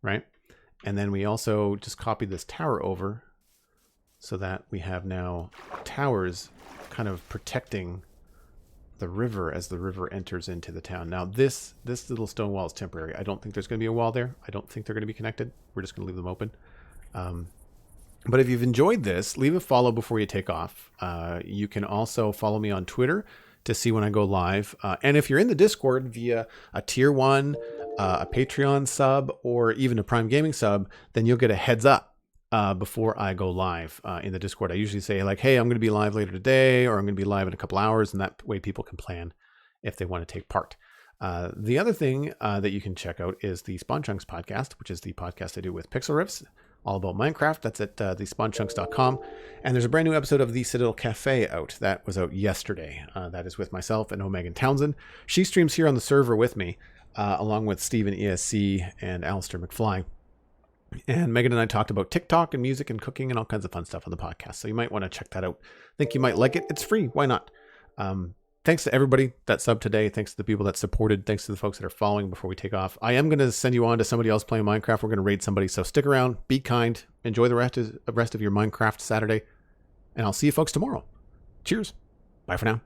right? And then we also just copied this tower over so that we have now towers kind of protecting the river as the river enters into the town. Now this little stone wall is temporary. I don't think there's going to be a wall there. I don't think they're going to be connected. We're just going to leave them open. But if you've enjoyed this, leave a follow before you take off. You can also follow me on Twitter to see when I go live. And if you're in the Discord via a tier 1, a Patreon sub, or even a Prime Gaming sub, then you'll get a heads up before I go live in the Discord. I usually say like, hey, I'm going to be live later today, or I'm going to be live in a couple hours, and that way people can plan if they want to take part. The other thing that you can check out is the Spawn Chunks podcast, which is the podcast I do with Pixel Riffs, all about Minecraft. That's at thespawnchunks.com. And there's a brand new episode of the Citadel Cafe out. That was out yesterday. That is with myself and Megan Townsend. She streams here on the server with me, along with Steven ESC and Alistair McFly. And Megan and I talked about TikTok and music and cooking and all kinds of fun stuff on the podcast. So you might want to check that out. I think you might like it. It's free. Why not? thanks to everybody that subbed today. Thanks to the people that supported. Thanks to the folks that are following before we take off. I am going to send you on to somebody else playing Minecraft. We're going to raid somebody. So stick around. Be kind. Enjoy the rest of your Minecraft Saturday. And I'll see you folks tomorrow. Cheers. Bye for now.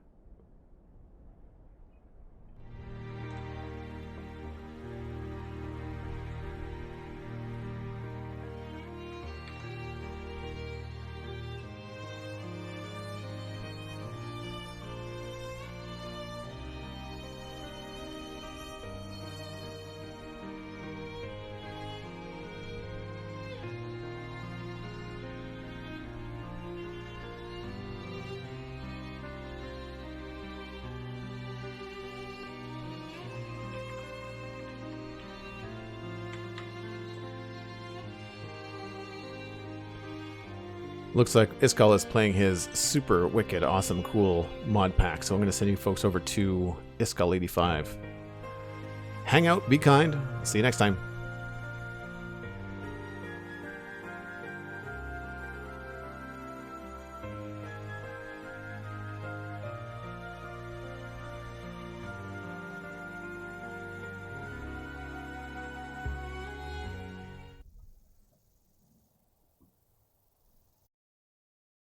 Looks like Iskal is playing his super wicked, awesome, cool mod pack. So I'm going to send you folks over to Iskal85. Hang out, be kind. See you next time.